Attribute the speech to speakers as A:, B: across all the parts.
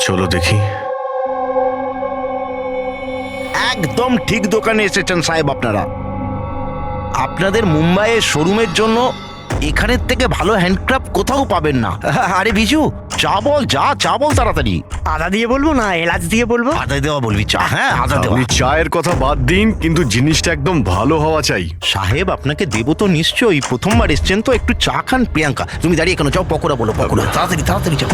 A: চলো দেখি।
B: একদম ঠিক দোকানে এসেছেন সাহেব আপনারা। আপনাদের মুম্বাইয়ের শোরুমের জন্য এখানের থেকে ভালো হ্যান্ডক্রাফট কোথাও পাবেন না। আরে বিজু, চা বল, চা বল তাড়াতাড়ি।
C: আদা দিয়ে বলবো না এলাচ দিয়ে বলবো?
B: আদা দেওয়া বলবি চা? হ্যাঁ, আদা দেওয়া।
A: আপনি চায়ের কথা বাদ দিন, কিন্তু জিনিসটা একদম ভালো হওয়া চাই।
B: সাহেব আপনাকে দেবো তো নিশ্চয়ই, প্রথমবার এসছেন তো, একটু চা খান। প্রিয়াঙ্কা তুমি দাঁড়িয়ে কেন, যাও পকোড়া বলো, পকোড়া তাড়াতাড়ি তাড়াতাড়ি যাও।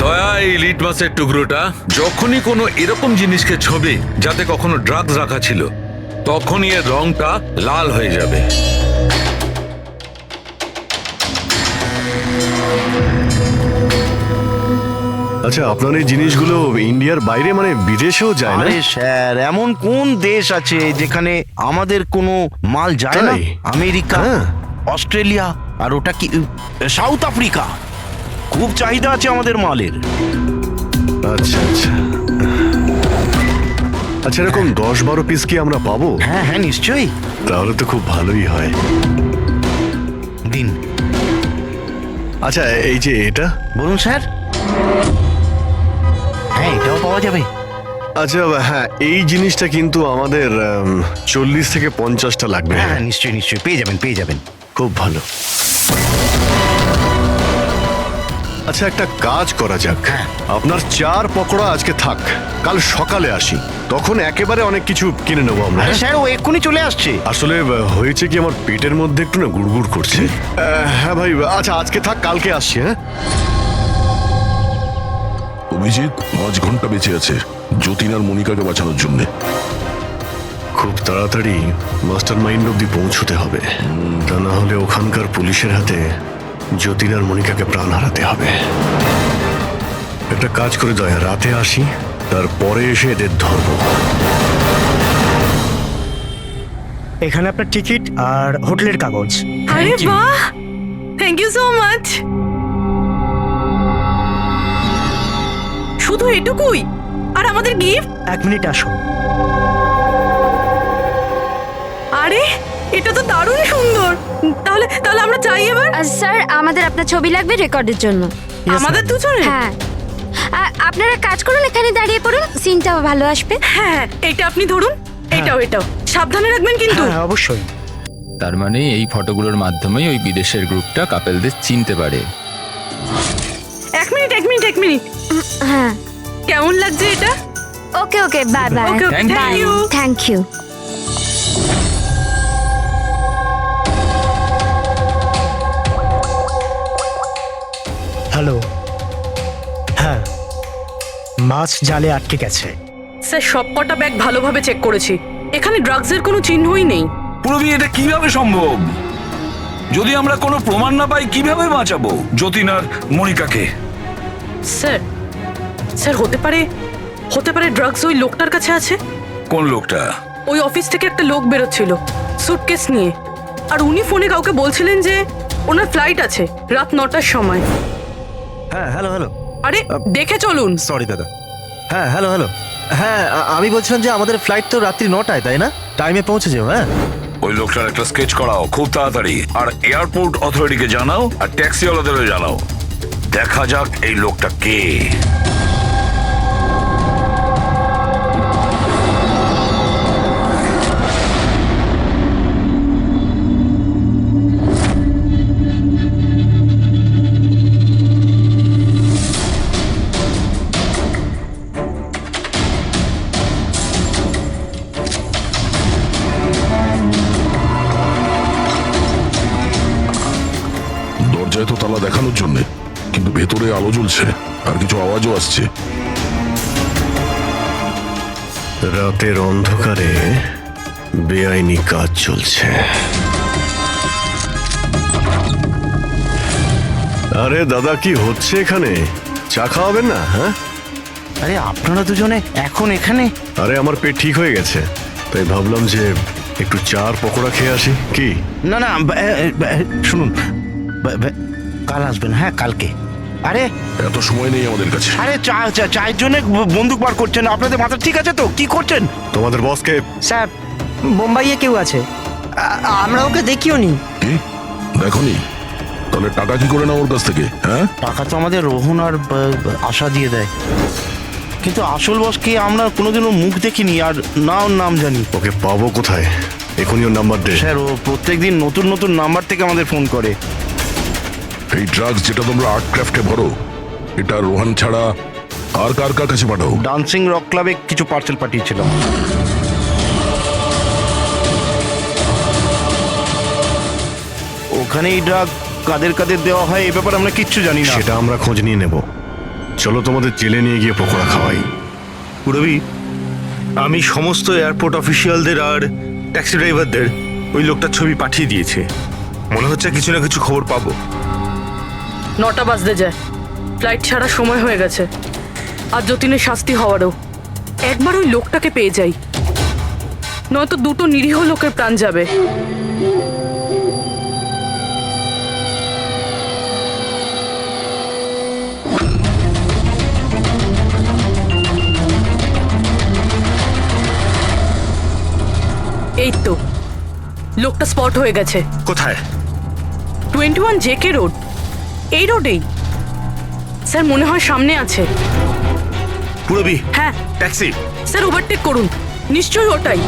D: দয়া, এই লিট মাছের টুকরোটা যখনই কোনো এরকম জিনিসকে ছবে যাতে কখনো ড্রাগস রাখা ছিল, তখনই এর রংটা লাল হয়ে যাবে।
A: আচ্ছা, আপনার এই জিনিসগুলো ইন্ডিয়ার বাইরে মানে বিদেশেও যায় না?
B: আরে স্যার, এমন কোন দেশ আছে যেখানে আমাদের কোনো মাল যায় না?
A: তাই?
B: আমেরিকা,
A: হ্যাঁ।
B: অস্ট্রেলিয়া, আর ওটা কি সাউথ আফ্রিকা। খুব চাহিদা আছে আমাদের মালের।
A: আচ্ছা আচ্ছা আচ্ছা, এরকম 10-12 পিস কি আমরা পাবো?
B: হ্যাঁ হ্যাঁ, নিশ্চয়ই
A: তাহলে তো খুব ভালোই হয়।
B: দিন।
A: আচ্ছা, এই যে এটা।
B: বলুন স্যার। হ্যাঁ, এটাও পাওয়া যাবে।
A: আচ্ছা হ্যাঁ, এই জিনিসটা কিন্তু আমাদের 40 থেকে 50টা লাগবে।
B: হ্যাঁ নিশ্চয়ই নিশ্চয়ই, পেয়ে যাবেন পেয়ে যাবেন।
A: খুব ভালো। আচ্ছা, একটা কাজ করা যাক।
B: হ্যাঁ।
A: আপনার 4 পকোড়া আজকে থাক, কাল সকালে আসি, তখন একেবারে অনেক কিছু কিনে নেবো আমরা।
B: আরে স্যার, ও এক্ষুনি চলে আসছে।
A: আসলে হয়েছে কি, আমার পেটের মধ্যে একটু না গুড়গুড় করছে। হ্যাঁ ভাই, আচ্ছা আজকে থাক, কালকে আসছি। হ্যাঁ,
E: অভিজিৎ 5 ঘন্টা বেঁচে আছে যতীন আর মনিকাকে বাঁচানোর জন্য।
A: খুব তাড়াতাড়ি মাস্টার মাইন্ড অব্দি পৌঁছতে হবে, তা না হলে ওখানকার পুলিশের হাতে যতীন আর মনিকাকে প্রাণ হারাতে হবে। একটা কাজ করে দয়া, রাতে আসি, তারপরে এসে এদের ধরবো।
C: এখানে আপনার টিকিট আর হোটেলের কাগজ।
F: আরে বাহ, থ্যাংক ইউ সো মাচ। শুধু এটুকুই? আর আমাদের গিফট?
C: 1 মিনিট আসুন।
F: আরে এটা তো দারুণ সুন্দর। তাহলে তাহলে আমরা চাই এবার।
G: স্যার, আমাদের আপনার ছবি লাগবে রেকর্ডের জন্য।
F: আমাদের দুজনে?
G: হ্যাঁ, আপনারা কাজ করুন, এখানে দাঁড়িয়ে পড়ুন, সিনটাও ভালো আসবে।
F: হ্যাঁ, এটা আপনি ধরুন, এটাও সাবধানে রাখবেন কিন্তু।
C: হ্যাঁ অবশ্যই।
H: তার মানে এই ফটোগুলোর মাধ্যমেই ওই বিদেশের গ্রুপটা কাপেলদের চিনতে পারে।
F: এক মিনিট।
G: হ্যাঁ,
F: কেমন লাগছে এটা?
G: Okay okay, bye bye.
F: Okay, okay, thank you.
G: Thank you.
C: Hello. হ্যাঁ, মাছ জালে আটকে গেছে।
F: স্যার, সবকটা ব্যাগ ভালোভাবে চেক করেছি, এখানে ড্রাগসের কোনো চিহ্নই নেই।
D: পুরবি, এটা কিভাবে সম্ভব? যদি আমরা কোনো প্রমাণ না পাই কিভাবে বাঁচাবো যতীন আর মনিকাকে?
F: স্যার হতে পারে ড্রাগস ওই লোকটার কাছে আছে।
D: কোন লোকটা?
F: ওই অফিস থেকে একটা লোক বেরোচ্ছিল সুটকেস নিয়ে, আর উনি ফোনে কাউকে বলছিলেন যে ওনার ফ্লাইট আছে রাত 9টার সময়।
I: হ্যাঁ হ্যালো হ্যালো।
F: আরে দেখে চলুন।
I: সরি দাদা। হ্যাঁ হ্যালো হ্যালো। হ্যাঁ, আমি বলছিলাম যে আমাদের ফ্লাইট তো রাত্রি 9টায়, তাই না? টাইমে পৌঁছে যাও। হ্যাঁ,
D: ওই লোকটার একটা স্কেচ করাও খুব তাড়াতাড়ি, আর এয়ারপোর্ট অথরিটিকে জানাও, আর ট্যাক্সিওয়ালাদেরও জানাও। দেখা যাক এই লোকটা কে।
E: দরজায় তো তালা দেখানোর জন্য, কিন্তু ভেতরে আলো জ্বলছে আর কিছু আওয়াজও আসছে।
A: রাতের অন্ধকারে বেআইনি কাজ চলছে। আরে দাদা, কি হচ্ছে এখানে? চা খাওয়াবেন না? হ্যাঁ,
B: আরে আপনারা দুজনে এখন এখানে?
A: আরে আমার পেট ঠিক হয়ে গেছে, তাই ভাবলাম যে একটু চার পকোড়া খেয়ে আসি। কি?
B: না না, শুনুন, কাল আসবেন। হ্যাঁ, কালকে। আরে
E: এত সময় নেই আমাদের কাছে।
B: আরে চায়ের জন্য বন্দুক বার করছেন? আপনাদের মাথা ঠিক আছে তো? কি করছেন?
A: তোমাদের বসকে?
C: স্যার, বোম্বাইয়ে কেউ আছে, আমরা ওকে দেখিও নি।
E: কি দেখনি? তাহলে টাকা কি করে না ওর কাছ থেকে? হ্যাঁ,
B: টাকা তো আমাদের রোহন আর আশা দিয়ে দেয়, কিন্তু আসল বসকে আমরা কোনোদিনও মুখ দেখিনি আর না ওর নাম জানি।
A: ওকে পাবো কোথায়? এখনই ওর নাম্বার দে।
B: স্যার, ও প্রত্যেকদিন নতুন নতুন নাম্বার থেকে আমাদের ফোন করে।
E: এই ড্রাগস যেটা তোমরা আর্ট ক্রাফটে ভরো, এটা রোহান ছাড়া আর কার কার কাছে পাঠাও?
B: ডান্সিং রক ক্লাবে কিছু পার্সেল পাঠিয়েছিলাম। ওখানে এই ড্রাগ কাদের কাদের দেওয়া হয় এ ব্যাপারে আমরা কিচ্ছু জানি না।
A: সেটা আমরা খোঁজ নিয়ে নেব। চলো তোমাদের জেলে নিয়ে গিয়ে পকোড়া খাওয়াই।
J: রবি, আমি সমস্ত এয়ারপোর্ট অফিসিয়ালদের আর ট্যাক্সি ড্রাইভারদের ওই লোকটার ছবি পাঠিয়ে দিয়েছে। মনে হচ্ছে কিছু না কিছু খবর পাবো।
F: 9টা বাজতে যায়, ফ্লাইট ছাড়ার সময় হয়ে গেছে। আর যতীনের শাস্তি হওয়ারও। একবার ওই লোকটাকে পেয়ে যাই, নয়তো দুটো নিরীহ লোকের প্রাণ যাবে। এই তো লোকটা স্পট হয়ে গেছে।
J: কোথায়?
F: 21 জেকে রোড, এই রোডেই। স্যার মনে হয় সামনে আছে।
J: পুরবি,
F: হ্যাঁ
J: ট্যাক্সি।
F: স্যার ওভারটেক করুন, নিশ্চয়ই ওটাই।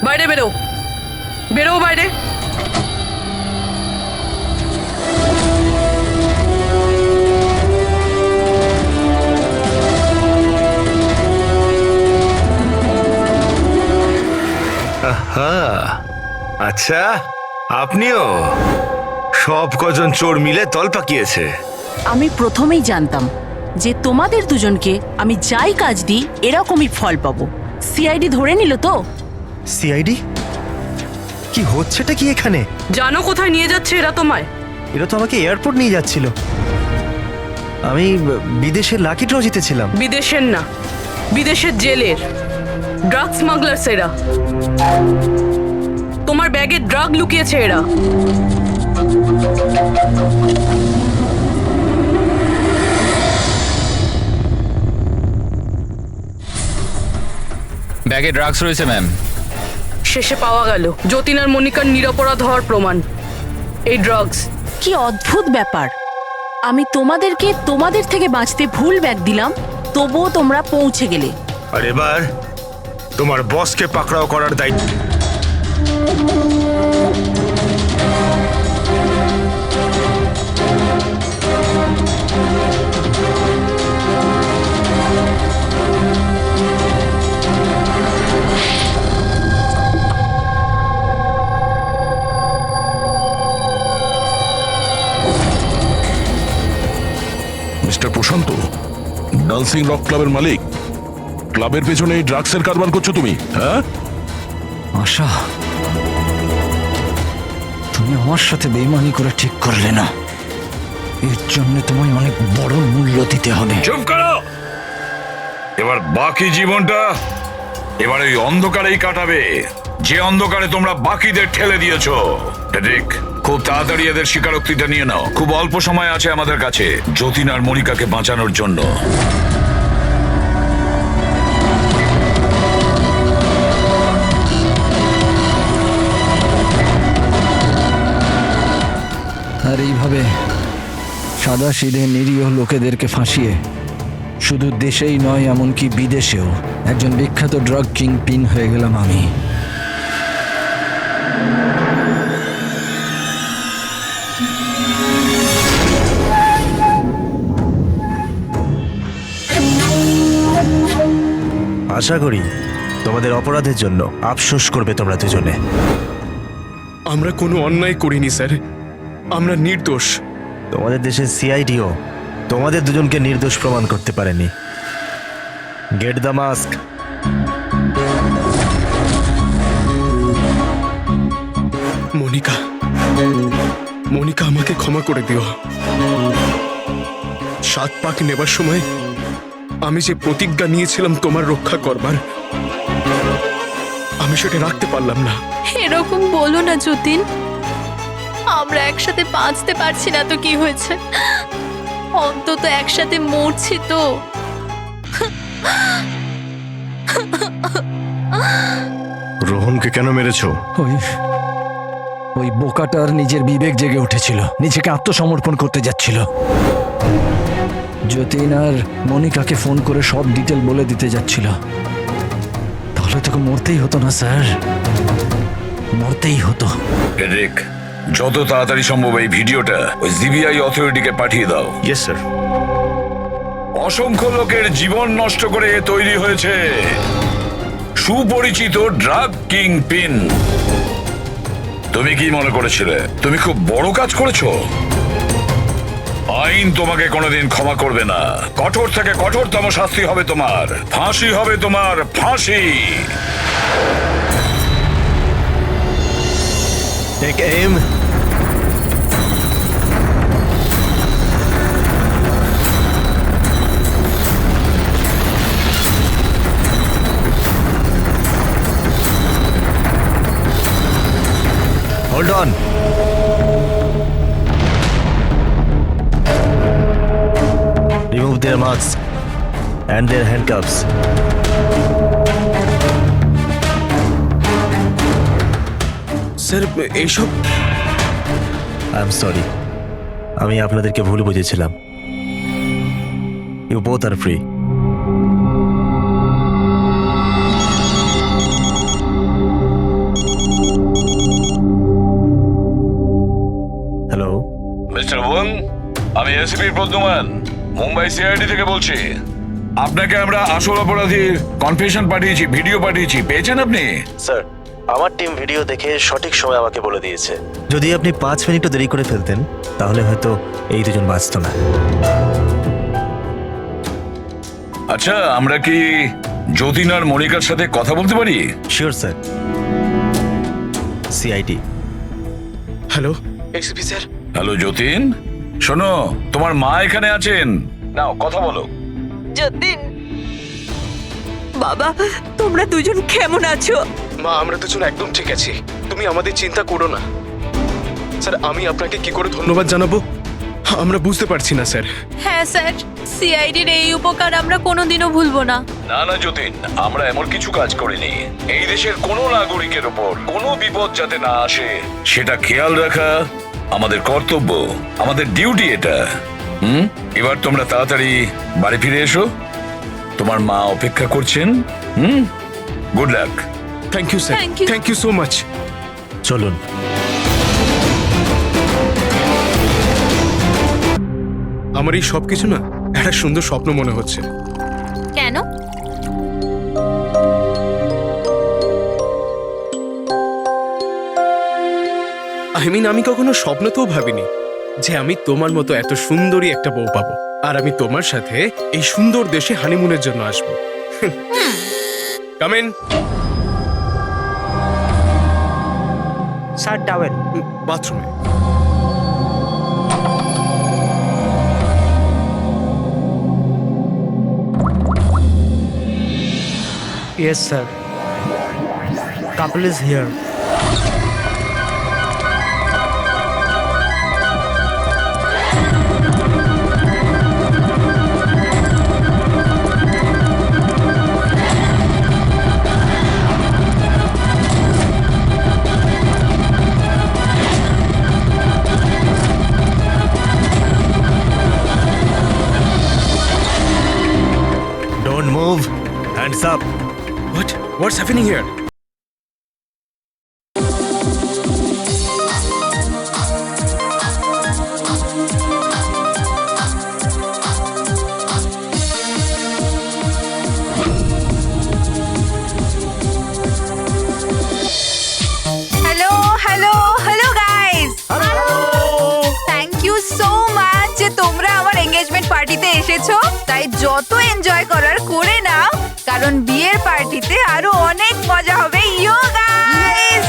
F: বাইরে বেরো, বেরো বাইরে।
J: হ্যাঁ, আচ্ছা, আপনিও? সব কজন চোর মিলে তল পাকিয়েছে।
K: আমি প্রথমেই জানতাম যে তোমাদের দুজনকে আমি যাই কাজ দিই এরকমই ফল পাবো। সিআইডি ধরে নিল তো?
I: সিআইডি? কি হচ্ছেটা কি এখানে?
F: জানো কোথায় নিয়ে যাচ্ছে এরা তোমায়?
I: এরা তো আমাকে এয়ারপোর্ট নিয়ে যাচ্ছিল। আমি বিদেশের লাকি ড্র জিতেছিলাম।
F: বিদেশের না, বিদেশের জেলের ড্রাগ স্মাগলার্স এরা। তোমার ব্যাগে ড্রাগ লুকিয়েছে এরা।
H: ব্যাগে ড্রাগস রয়েছে ম্যাম।
F: শেষে পাওয়া গেল যতীন আর মনিকার নিরপরাধ হওয়ার প্রমাণ। এই ড্রাগস।
K: কি অদ্ভুত ব্যাপার! আমি তোমাদেরকে তোমাদের থেকে বাঁচতে ভুল ব্যাগ দিলাম, তবুও তোমরা পৌঁছে গেলে।
J: আর এবার তোমার বসকে পাকড়াও করার দায়িত্ব।
E: মিস্টার প্রশান্ত, ডান্সিং রক ক্লাবের মালিক, ক্লাবের পেছনে এই ড্রাগসের কারবার করছো তুমি? হ্যাঁ,
L: আশা, তুমি আমার সাথে বেইমানি করে ঠিক করলে না। এর জন্য তোমায় অনেক বড় মূল্য দিতে হবে।
D: চুপ করো। এবার বাকি জীবনটা এবার ওই অন্ধকারেই কাটাবে, যে অন্ধকারে তোমরা বাকিদের ঠেলে দিয়েছো। ঠিক, খুব তাড়াতাড়ি এদের স্বীকারোক্তিটা নিয়ে নাও। খুব অল্প সময় আছে আমাদের কাছে যতীন আর মনিকাকে বাঁচানোর জন্য।
L: আর এইভাবে সাদা সিধে নিরীহ লোকেদেরকে ফাঁসিয়ে শুধু দেশেই নয়, এমনকি বিদেশেও একজন বিখ্যাত ড্রাগ কিংপিন হয়ে গেলাম আমি।
I: আশা করি তোমাদের অপরাধের জন্য আফসোস করবে তোমরা দুজনে।
A: আমরা কোনো অন্যায় করিনি স্যার, আমরা নির্দোষ।
I: তোমাদের দেশের সিআইডিও তোমাদের দুজনকে নির্দোষ প্রমাণ করতে পারেনি। Get the mask.
A: Monica, Monica, আমাকে ক্ষমা করে দিও। 7 পাক নেবার সময় আমি যে প্রতিজ্ঞা নিয়েছিলাম তোমার রক্ষা করবার, আমি সেটা রাখতে পারলাম না।
G: এরকম বলো না যতীন, আমরা একসাথে বাঁচতে পারছি না তো কি হয়েছে? অন্তত একসাথে মরছি তো।
A: রোহনকে কেন মেরেছো?
L: ওই বোকাটার নিজের বিবেক জেগে উঠেছিল, নিজেকে আত্মসমর্পণ করতে যাচ্ছিল। যতীন আর মনিকাকে ফোন করে সব ডিটেল বলে দিতে যাচ্ছিল। তাহলে তোকে মরতেই হতো না স্যার, মরতেই হতো।
D: ফেডরিক, যত তাড়াতাড়ি সম্ভব এই ভিডিওটা ওই জিবিআই অথরিটিকে পাঠিয়ে দাও।
J: Yes sir.
D: অসংখ্য লোকের জীবন নষ্ট করে তৈরি হয়েছে সুপরিচিত ড্রাগ কিং পিন। তুমি কি মনে করেছিলে তুমি খুব বড় কাজ করেছো? আইন তোমাকে কোনোদিন ক্ষমা করবে না। কঠোর থেকে কঠোরতম শাস্তি হবে তোমার, ফাঁসি হবে তোমার, ফাঁসি।
I: Take aim. Hold on. Remove their masks and their handcuffs.
J: Sir এইসব
I: আই এম সরি, আমি আপনাদেরকে ভুল বুঝেছিলাম। You both are free. Hello,
D: mister Wang, আমি এসপি প্রদ্যুমান, মুম্বাই সিআইডি থেকে বলছি। আপনাকে আমরা আসল অপরাধীর কনফেশন পাঠিয়েছি, ভিডিও পাঠিয়েছি, পেয়েছেন আপনি?
I: স্যার আমার টিম ভিডিও দেখে সঠিক সময় আমাকে বলে দিয়েছে। যদি আপনি 5 মিনিটও দেরি করে ফেলতেন তাহলে হয়তো এই দুজন বাঁচত না।
D: আচ্ছা, আমরা কি যতীন আর মনিকার সাথে কথা বলতে পারি?
I: Sure sir. CID.
J: Hello SP sir.
D: Hello Jatin, শোনো, তোমার মা এখানে আছেন, নাও কথা বলো।
K: যতীন, বাবা, তোমরা দুজন কেমন আছো?
J: মা, আমরা দুজন একদম ঠিক আছি, তুমি আমাদের চিন্তা করো না। স্যার আমি আপনাকে কি করে ধন্যবাদ জানাবো আমরা বুঝতে পারছি না স্যার।
G: হ্যাঁ স্যার, সিআইডির এই উপকার আমরা কোনোদিনও ভুলবো না।
D: না না যতীন, আমরা এমন কিছু কাজ করিনি। এই দেশের কোনো নাগরিকের উপর কোনো বিপদ যাতে না আসে সেটা খেয়াল রাখা আমাদের কর্তব্য, আমাদের ডিউটি এটা। এবার তোমরা তাড়াতাড়ি বাড়ি ফিরে এসো, তোমার মা অপেক্ষা করছেন। Good luck.
J: Thank you sir, thank you so much.
I: চলুন।
J: আমার এই সব কিছু না একটা সুন্দর স্বপ্ন মনে হচ্ছে।
G: কেন?
J: আমি কখনো স্বপ্নতেও ভাবিনি যে আমি তোমার মতো এত সুন্দরী একটা বউ পাবো, আর আমি তোমার সাথে এই সুন্দর দেশে হানিমুনের জন্য আসবো। Come in.
C: Sir towel.
J: বাথরুমে।
C: Yes, sir. Couple is here.
I: Don't move. Hands up.
J: What's happening here?
G: Hello hello hello guys, thank you so much যে তোমরা আমার এঙ্গেজমেন্ট পার্টিতে এসেছো। তাই যত এনজয় করার করে নাও, কারণ বিয়ের পার্টিতে আরো অনেক মজা হবে। You guys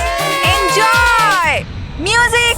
G: enjoy music.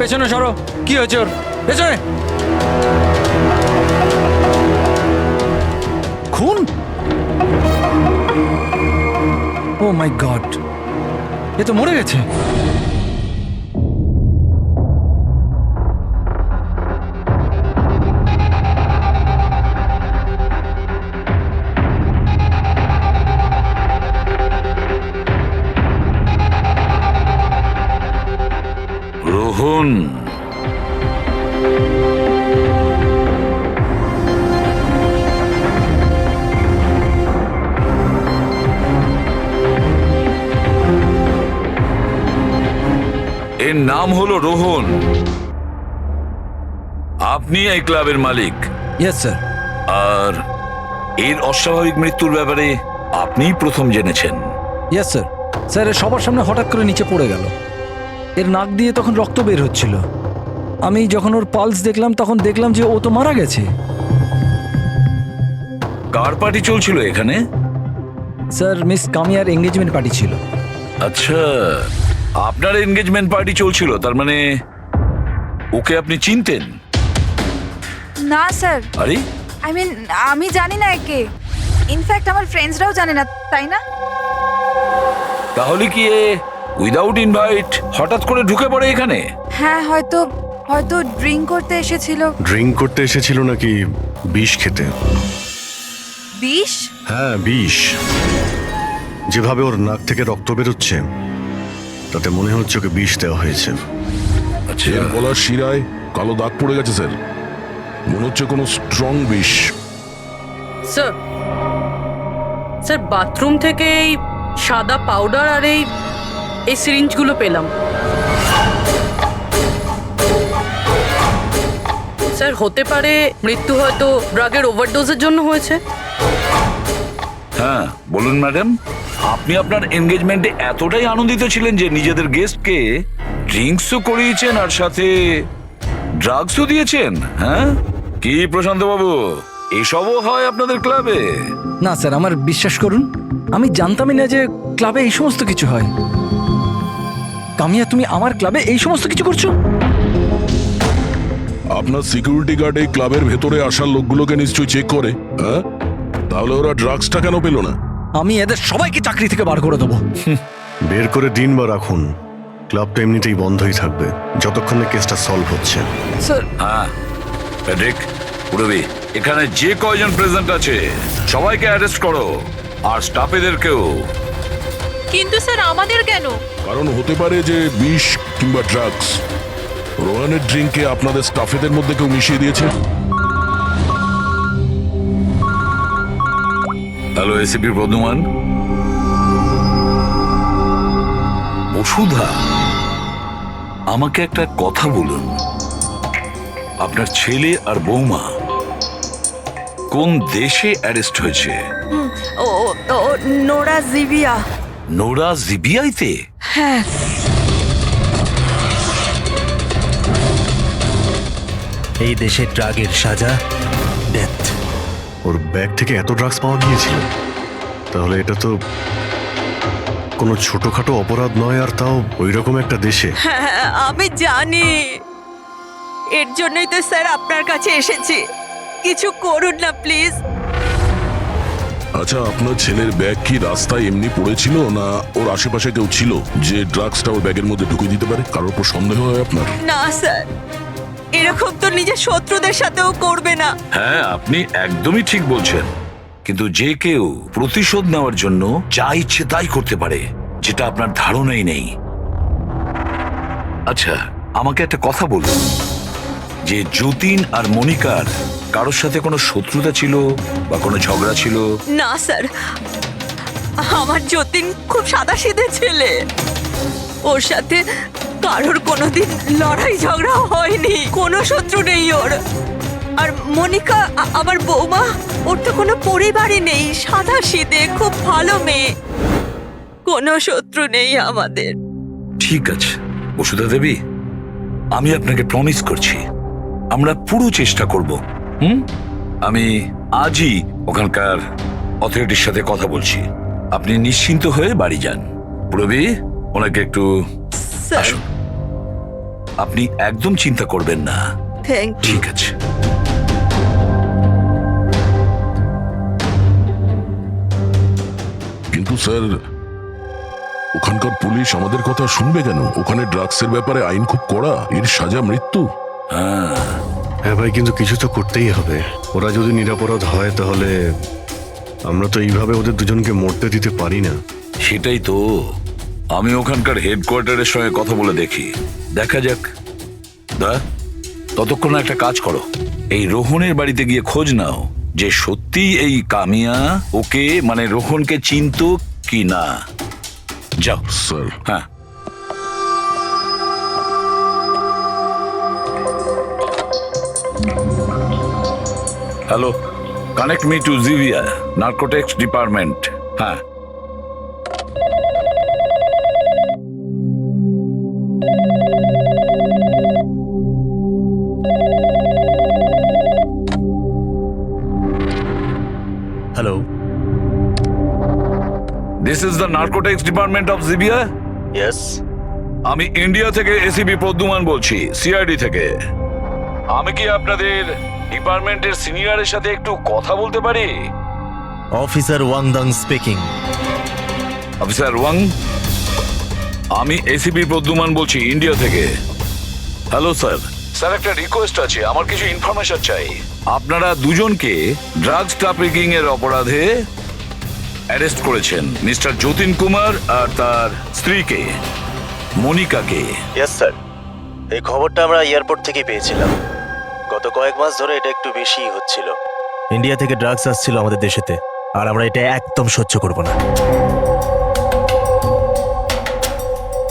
L: পেছনে সরো। কি হয়েছে ওর? পেছনে। খুন? ও মাই গড, এ তো মরে গেছে।
D: রোহন, এর নাম হলো রোহন। আপনি এই ক্লাবের মালিক।
L: Yes sir.
D: আর এর অস্বাভাবিক মৃত্যুর ব্যাপারে আপনিই প্রথম জেনেছেন।
L: Yes sir. স্যার, এর সবার সামনে হঠাৎ করে নিচে পড়ে গেল। এর নাক দিয়ে তখন রক্ত বের হচ্ছিল। আমি যখন ওর পালস দেখলাম তখন দেখলাম যে ও তো মারা গেছে।
D: কার পার্টি চলছিল এখানে?
L: স্যার, মিস কামিয়ার এঙ্গেজমেন্ট পার্টি ছিল।
D: আচ্ছা, আপনার এনগেজমেন্ট পার্টি চলছিল, তার মানে ওকে আপনি চিনতেন?
G: না স্যার,
D: আরে
G: আই মিন আমি জানি না একে। ইনফ্যাক্ট আমার ফ্রেন্ডসরাও জানে না, তাই না?
D: তাহলে কি এ উইদাউট ইনভাইট হঠাৎ করে ঢুকে পড়ে এখানে?
G: হ্যাঁ, হয়তো হয়তো ড্রিঙ্ক করতে এসেছিল।
A: ড্রিঙ্ক করতে এসেছিল নাকি বিষ খেতে?
G: বিষ?
A: হ্যাঁ, বিষ। যেভাবে ওর নাক থেকে রক্ত বেরোচ্ছে তাতে মনে হচ্ছে ওকে বিষ দেওয়া হয়েছে।
D: আচ্ছা,
E: এর গলার শিরায় কালো দাগ পড়ে গেছে স্যার, মনে হচ্ছে কোনো স্ট্রং বিষ।
F: স্যার, স্যার বাথরুম থেকে এই সাদা পাউডার আর এই সিরিঞ্জগুলো পেলাম। স্যার, হতে পারে মৃত্যু হয়তো ড্রাগের ওভারডোজের জন্য হয়েছে।
D: হ্যাঁ বলুন ম্যাডাম, আপনি আপনার এনগেজমেন্টে এতটাই আনন্দিত ছিলেন যে নিজেদের গেস্টকে ড্রিঙ্কসও করিয়েছেন আর সাথে ড্রাগসও দিয়েছেন? হ্যাঁ কি প্রশান্ত বাবু, এসবও হয় আপনাদের ক্লাবে?
L: না স্যার, আমার বিশ্বাস করুন, আমি জানতামই না যে ক্লাবে এই সমস্ত কিছু হয়। কামিয়া, তুমি আমার ক্লাবে এই সমস্ত কিছু করছো?
E: আপনার সিকিউরিটি গার্ড এই ক্লাবের ভেতরে আসার লোকগুলোকে নিশ্চয়ই চেক করে। হ্যাঁ, তাহলে ওরা ড্রাগসটা কেন পেল না?
L: আমি এদের সবাইকে চাকরি থেকে বার করে দেবো।
A: বের করে দিন বা রাখুন, ক্লাবটা এমনিতেই বন্ধই থাকবে যতক্ষণ না কেসটা সলভ হচ্ছে।
L: স্যার।
D: হ্যাঁ প্যাট্রিক, পুরবি, এখানে যে কয়জন প্রেজেন্ট আছে সবাইকে অ্যারেস্ট করো, আর স্টাফেদেরকেও।
K: কিন্তু স্যার, আমাদের কেন?
E: কারণ হতে পারে যে বিষ কিংবা ড্রাগস রোহানের ড্রিঙ্কে আপনাদের স্টাফেদের মধ্যে কেউ মিশিয়ে দিয়েছে।
D: Hello, ACP Bardhaman. বসুধা, আমাকে একটা কথা বলুন, আপনার ছেলে আর বৌমা কোন দেশে অ্যারেস্ট হয়েছে?
K: ও নোরা জিবিয়া।
D: নোরা জিবিয়াইতে?
K: হ্যাঁ।
I: এই দেশে ড্রাগের সাজা ডেথ।
A: ওর ব্যাগ থেকে এত ড্রাগস পাওয়া গিয়েছিল, তাহলে এটা তো কোনো ছোটখাটো অপরাধ নয়, আর তাও ওই রকম একটা দেশে।
K: হ্যাঁ, আমি জানি, এর জন্যই তো স্যার আপনার কাছে এসেছি। কিছু করুন না প্লিজ।
E: আচ্ছা, আপনার ছেলের ব্যাগ কি রাস্তায় এমনি পড়েছিল, না ওর আশেপাশে কেউ ছিল যে ড্রাগসটা ওর ব্যাগের মধ্যে ঢুকিয়ে দিতে পারে? কারোর উপর সন্দেহ হয় আপনার?
K: না স্যার, এরকম তো নিজের শত্রুদের সাথেও করবে না।
D: হ্যাঁ, আপনি একদমই ঠিক বলছেন, কিন্তু যে কেউ প্রতিশোধ নেওয়ার জন্য যা ইচ্ছে তাই করতে পারে, যেটা আপনার ধারণাই নেই। আচ্ছা, আমাকে একটা কথা বলুন, যে যতীন আর মনিকার কারোর সাথে কোনো শত্রুতা ছিল বা কোনো ঝগড়া ছিল?
K: না স্যার, আমার যতীন খুব সাদাসিধে ছেলে, ওর সাথে কারোর কোনোদিন লড়াই ঝগড়া হয়নি, কোনো শত্রু নেই ওর। আর মনিকা আমার বৌমা, ওর তো কোনো পরিবারই নেই, সাদাসিধে খুব ভালো মেয়ে, কোনো শত্রু নেই আমাদের।
D: ঠিক আছে বসুধা দেবী, আমি আপনাকে প্রমিস করছি আমরা পুরো চেষ্টা করব। আমি আজই ওখানকার অথরিটির সাথে কথা বলছি, আপনি নিশ্চিন্ত হয়ে বাড়ি যান। প্রবি, ওনাকে একটু আসুন। আপনি একদম চিন্তা করবেন না।
K: থ্যাংক
D: ঠিক আছে।
E: কিন্তু স্যার ওখানকার পুলিশ আমাদের কথা শুনবে কেন? ওখানে ড্রাগসের ব্যাপারে আইন খুব কড়া, এর সাজা মৃত্যু।
A: হ্যাঁ ভাই, কিন্তু কিছু তো করতেই হবে। ওরা যদি নিরাপরাধ হয় তাহলে আমরা তো এইভাবে ওদের দুজনকে মরতে দিতে পারি না।
D: সেটাই তো, আমি ওখানকার হেডকোয়ার্টারের সঙ্গে কথা বলে দেখি, দেখা যাক। ততক্ষণ একটা কাজ করো, এই রোহনের বাড়িতে গিয়ে খোঁজ নাও যে সত্যি এই কামিয়া ওকে মানে রোহনকে চিনতো কি না। যাও
E: স্যার।
D: হ্যাঁ। Hello, connect me to Zivia narcotics department. হ্যাঁ।
I: Hello,
D: this is the narcotics department of Zivia.
I: Yes.
D: আমি ইন্ডিয়া থেকে এসিপি প্রদ্যুমান বলছি, সিআইডি থেকে। আমি কি আপনাদের ডিপার্টমেন্টের সিনিয়রের সাথে একটু কথা বলতে পারি?
I: Officer Wangdang speaking.
D: Officer Wang, আমি এসিপি প্রদ্যুমান বলছি ইন্ডিয়া থেকে। Hello sir. স্যার, একটা রিকোয়েস্ট আছে, আমার কিছু ইনফরমেশন চাই। আপনারা দুজনকে ড্রাগস ট্রাফিকিং এর অপরাধে অ্যারেস্ট করেছেন, মিস্টার যতীন কুমার আর তার স্ত্রীকে মনিকাকে।
I: ইয়েস স্যার, এই খবরটা আমরা এয়ারপোর্ট থেকে পেয়েছিলাম। গত কয়েক মাস ধরে এটা একটু বেশি হচ্ছিল। ইন্ডিয়া থেকে ড্রাগস আসছিল আমাদের দেশেতে, আর আমরা এটা একদম সহ্য করব না।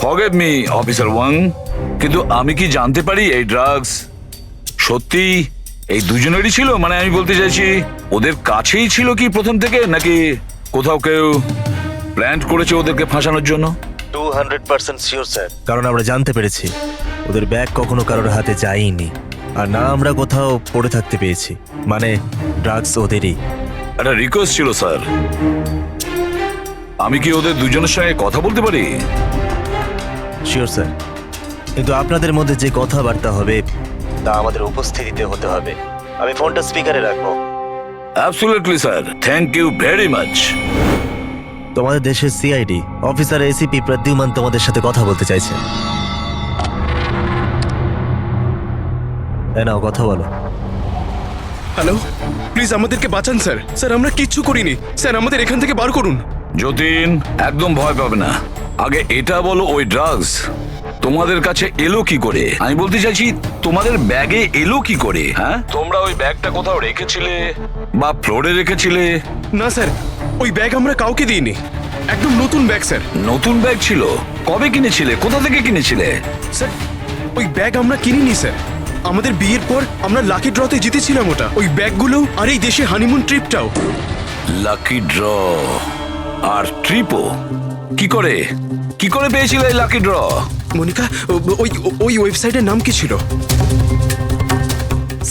D: ফরগেট মি অফিসার ওয়াং, কিন্তু আমি কি জানতে পারি এই ড্রাগস সত্যি এই দুজনেরই ছিল? মানে আমি বলতে চাইছি, ওদের কাছেই ছিল কি প্রথম থেকে, নাকি কোথাও কেউ প্ল্যান করেছে ওদেরকে ফাঁসানোর জন্য?
I: 200% শিওর স্যার, কারণ আমরা জানতে পেরেছি ওদের ব্যাগ কখনো কারোর হাতে যায়নি, আর না আমরা কোথাও পড়ে থাকতে পেয়েছি। মানে ড্রাগস ওদেরই।
D: একটা রিকোয়েস্ট ছিল স্যার, আমি কি ওদের দুজনের সঙ্গে কথা বলতে পারি?
I: শিওর স্যার, কিন্তু আপনাদের মধ্যে যে কথাবার্তা হবে তা আমাদের উপস্থিতিতে হতে হবে। আমি ফোনটা স্পিকারে রাখবো।
D: Absolutely sir, thank you very much.
I: তোমাদের দেশের সিআইডি অফিসার এসিপি প্রদ্যুমান তোমাদের সাথে কথা বলতে চাইছে। নাও কথা বলো।
J: হ্যালো, প্লিজ আমাদেরকে বাঁচান স্যার। স্যার, আমরা কিচ্ছু করিনি স্যার, আমাদের এখান থেকে বার করুন।
D: যতীন, একদম ভয় পাবে না। আগে এটা বলো, ওই ড্রাগস তোমাদের কাছে এলো কি করে? আমি বলতে চাইছি, তোমাদের ব্যাগে এলো কি করে? হ্যাঁ, তোমরা ওই ব্যাগটা কোথাও রেখেছিলে বা ফ্লোরে রেখেছিলে?
J: না স্যার, ওই ব্যাগ আমরা কাউকে দিইনি, একদম নতুন ব্যাগ স্যার।
D: নতুন ব্যাগ ছিল? কবে কিনেছিলে? কোথা থেকে কিনেছিলে?
J: স্যার, ওই ব্যাগ আমরা কিনিনি স্যার। আমাদের বিয়ের পর আমরা লাকি ড্রতে জিতেছিলাম ওটা, ওই ব্যাগগুলো আর এই দেশে হানিমুন ট্রিপটাও।
D: লাকি ড্র আর ট্রিপও? কি করে পেয়েছিলে এই লাকি ড্র?
J: মনিকা, ওই ওয়েবসাইটের নাম কি ছিল?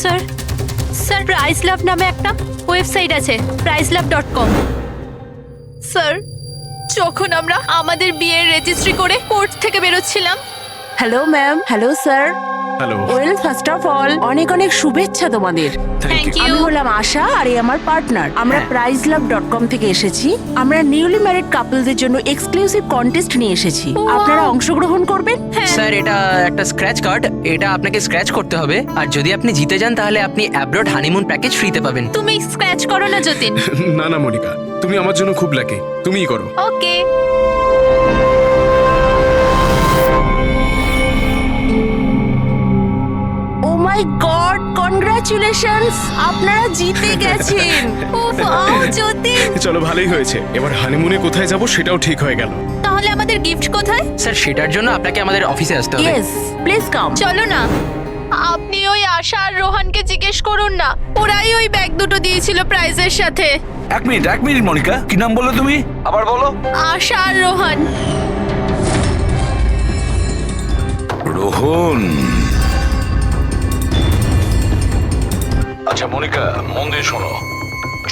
K: স্যার, স্যার প্রাইস লাভ নামে একটা ওয়েবসাইট আছে, pricelove.com। স্যার, যখন আমরা আমাদের বিয়ের রেজিস্ট্রি করে কোর্ট থেকে বেরোচ্ছিলাম।
M: Hello ma'am. Hello sir.
J: Hello.
M: Well, first of all অনেক অনেক শুভেচ্ছা তোমাদের।
J: Thank you.
M: আমি হলাম আশা, আর এই আমার পার্টনার। আমরা pricelove.com থেকে এসেছি। আমরা নিউলি ম্যারিড কাপলদের জন্য এক্সক্লুসিভ কন্টেস্ট নিয়ে এসেছি। আপনারা অংশগ্রহণ করবেন।
N: স্যার, এটা একটা স্ক্র্যাচ কার্ড, এটা আপনাকে স্ক্র্যাচ করতে হবে, আর যদি আপনি জিতে যান তাহলে আপনি অ্যাব্রড হানিমুন প্যাকেজ ফ্রিতে পাবেন।
K: তুমি স্ক্র্যাচ করো না যতীন।
J: না না মনিকা, তুমি আমার জন্য খুব লাকি, তুমিই করো।
K: ওকে।
M: ও মাই গড, কনগ্রাচুলেশনস, আপনারা জিতে গেছেন।
K: যতীন,
J: চলো, ভালোই হয়েছে। এবার হানিমুনে কোথায় যাব সেটাও ঠিক হয়ে গেল।
K: তাহলে আমাদের গিফট কোথায়?
N: স্যার, সেটার জন্য আপনাকে আমাদের অফিসে আসতে হবে।
M: Yes, please come.
K: চলো না, আপনি ওই আশা আর রোহানকে জিজ্ঞেস করুন না, ওরাই ওই ব্যাগ দুটো দিয়েছিল প্রাইজের সাথে।
D: এক মিনিট মনিকা, কি নাম বললে তুমি? আবার বলো।
K: আশা আর রোহান।
D: রোহন। আচ্ছা মনিকা, মন দিয়ে শোনো,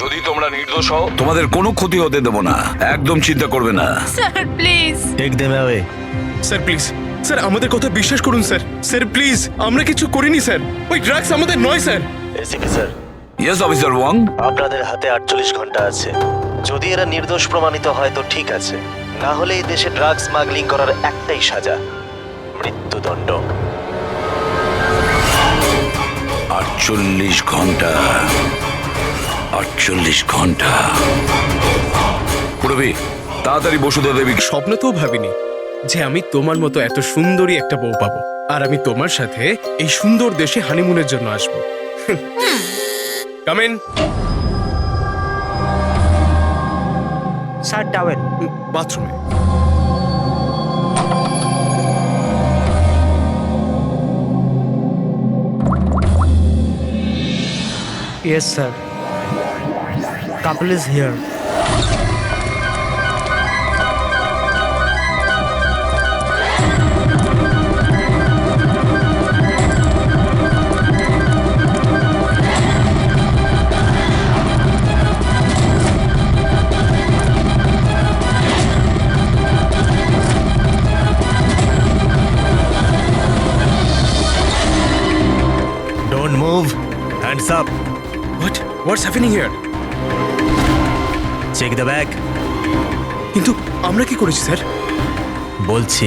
D: যদি তোমরা নির্দোষ হও তোমাদের কোনো ক্ষতি হতে দেবো না, একদম চিন্তা করবে না।
K: Sir please.
I: Take them away.
J: Sir please, sir আমাদের কথা বিশ্বাস করুন স্যার। স্যার প্লিজ, আমরা কিছু করিনি স্যার। ওই ড্রাগস আমাদের নয় sir.
I: ACP sir,
D: yes officer Wang.
I: আপনাদের হাতে 48 ঘন্টা আছে। যদি এরা নির্দোষ প্রমাণিত হয় তো ঠিক আছে, না হলে এই দেশে ড্রাগ স্মাগলিং করার একটাই সাজা, মৃত্যুদণ্ড।
D: 48 ঘন্টা, 48 ঘন্টা। পুরবি তাড়াতাড়ি বসুধা দেবী।
J: স্বপ্নতেও ভাবিনি যে আমি তোমার মতো এত সুন্দরী একটা বউ পাবো, আর আমি তোমার সাথে এই সুন্দর দেশে হানিমুনের জন্য আসবো। Come in.
C: Sir towel.
J: বাথরুমে।
C: Yes, sir. Couple is here.
I: Don't move. Hands up.
J: What's happening here?
I: Check the bag.
J: কিন্তু আমরা কি করেছি স্যার?
I: বলছি।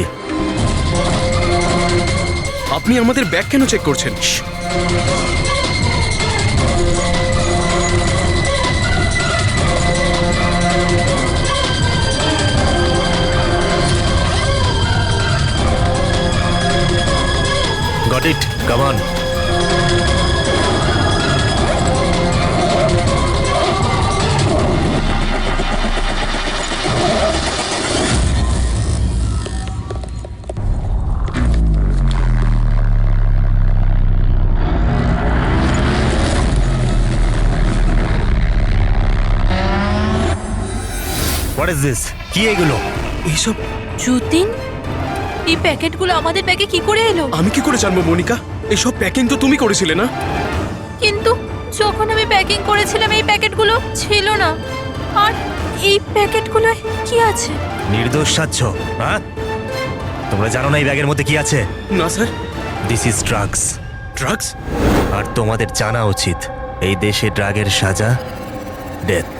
J: আপনি আমাদের ব্যাগ কেন চেক করছেন?
I: Got it. Come on. What is this? কি এগুলো?
J: এইসব
K: যতীন, এই প্যাকেটগুলো আমাদের ব্যাগে কি করে এলো?
J: আমি কি করে জানবো মনিকা? এইসব প্যাকিং তো তুমি করেছিলে না?
K: কিন্তু যখন আমি প্যাকিং করেছিলাম এই প্যাকেটগুলো ছিল না। আর এই প্যাকেটগুলোয় কি আছে?
I: নির্দোষ সাচ্ছ, হ্যাঁ? তোমরা জানো না এই ব্যাগের মধ্যে কি আছে?
J: না sir.
I: This is drugs.
J: Drugs?
I: আর তোমাদের জানা উচিত এই দেশে ড্রাগের সাজা ডেথ।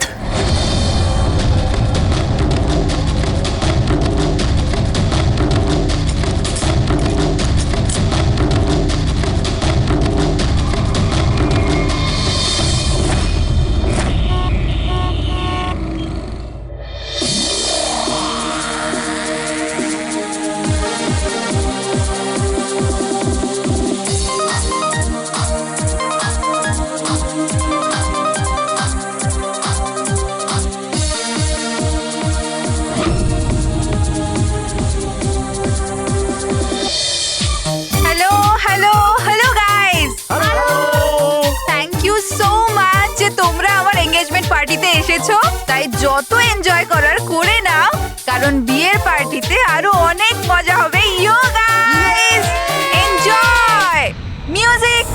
G: পার্টিতে এসেছো, তাই যত এনজয় করার করে নাও, কারণ বিয়ের পার্টিতে আরো অনেক মজা হবে। ইয়ো গাইস, এনজয় মিউজিক।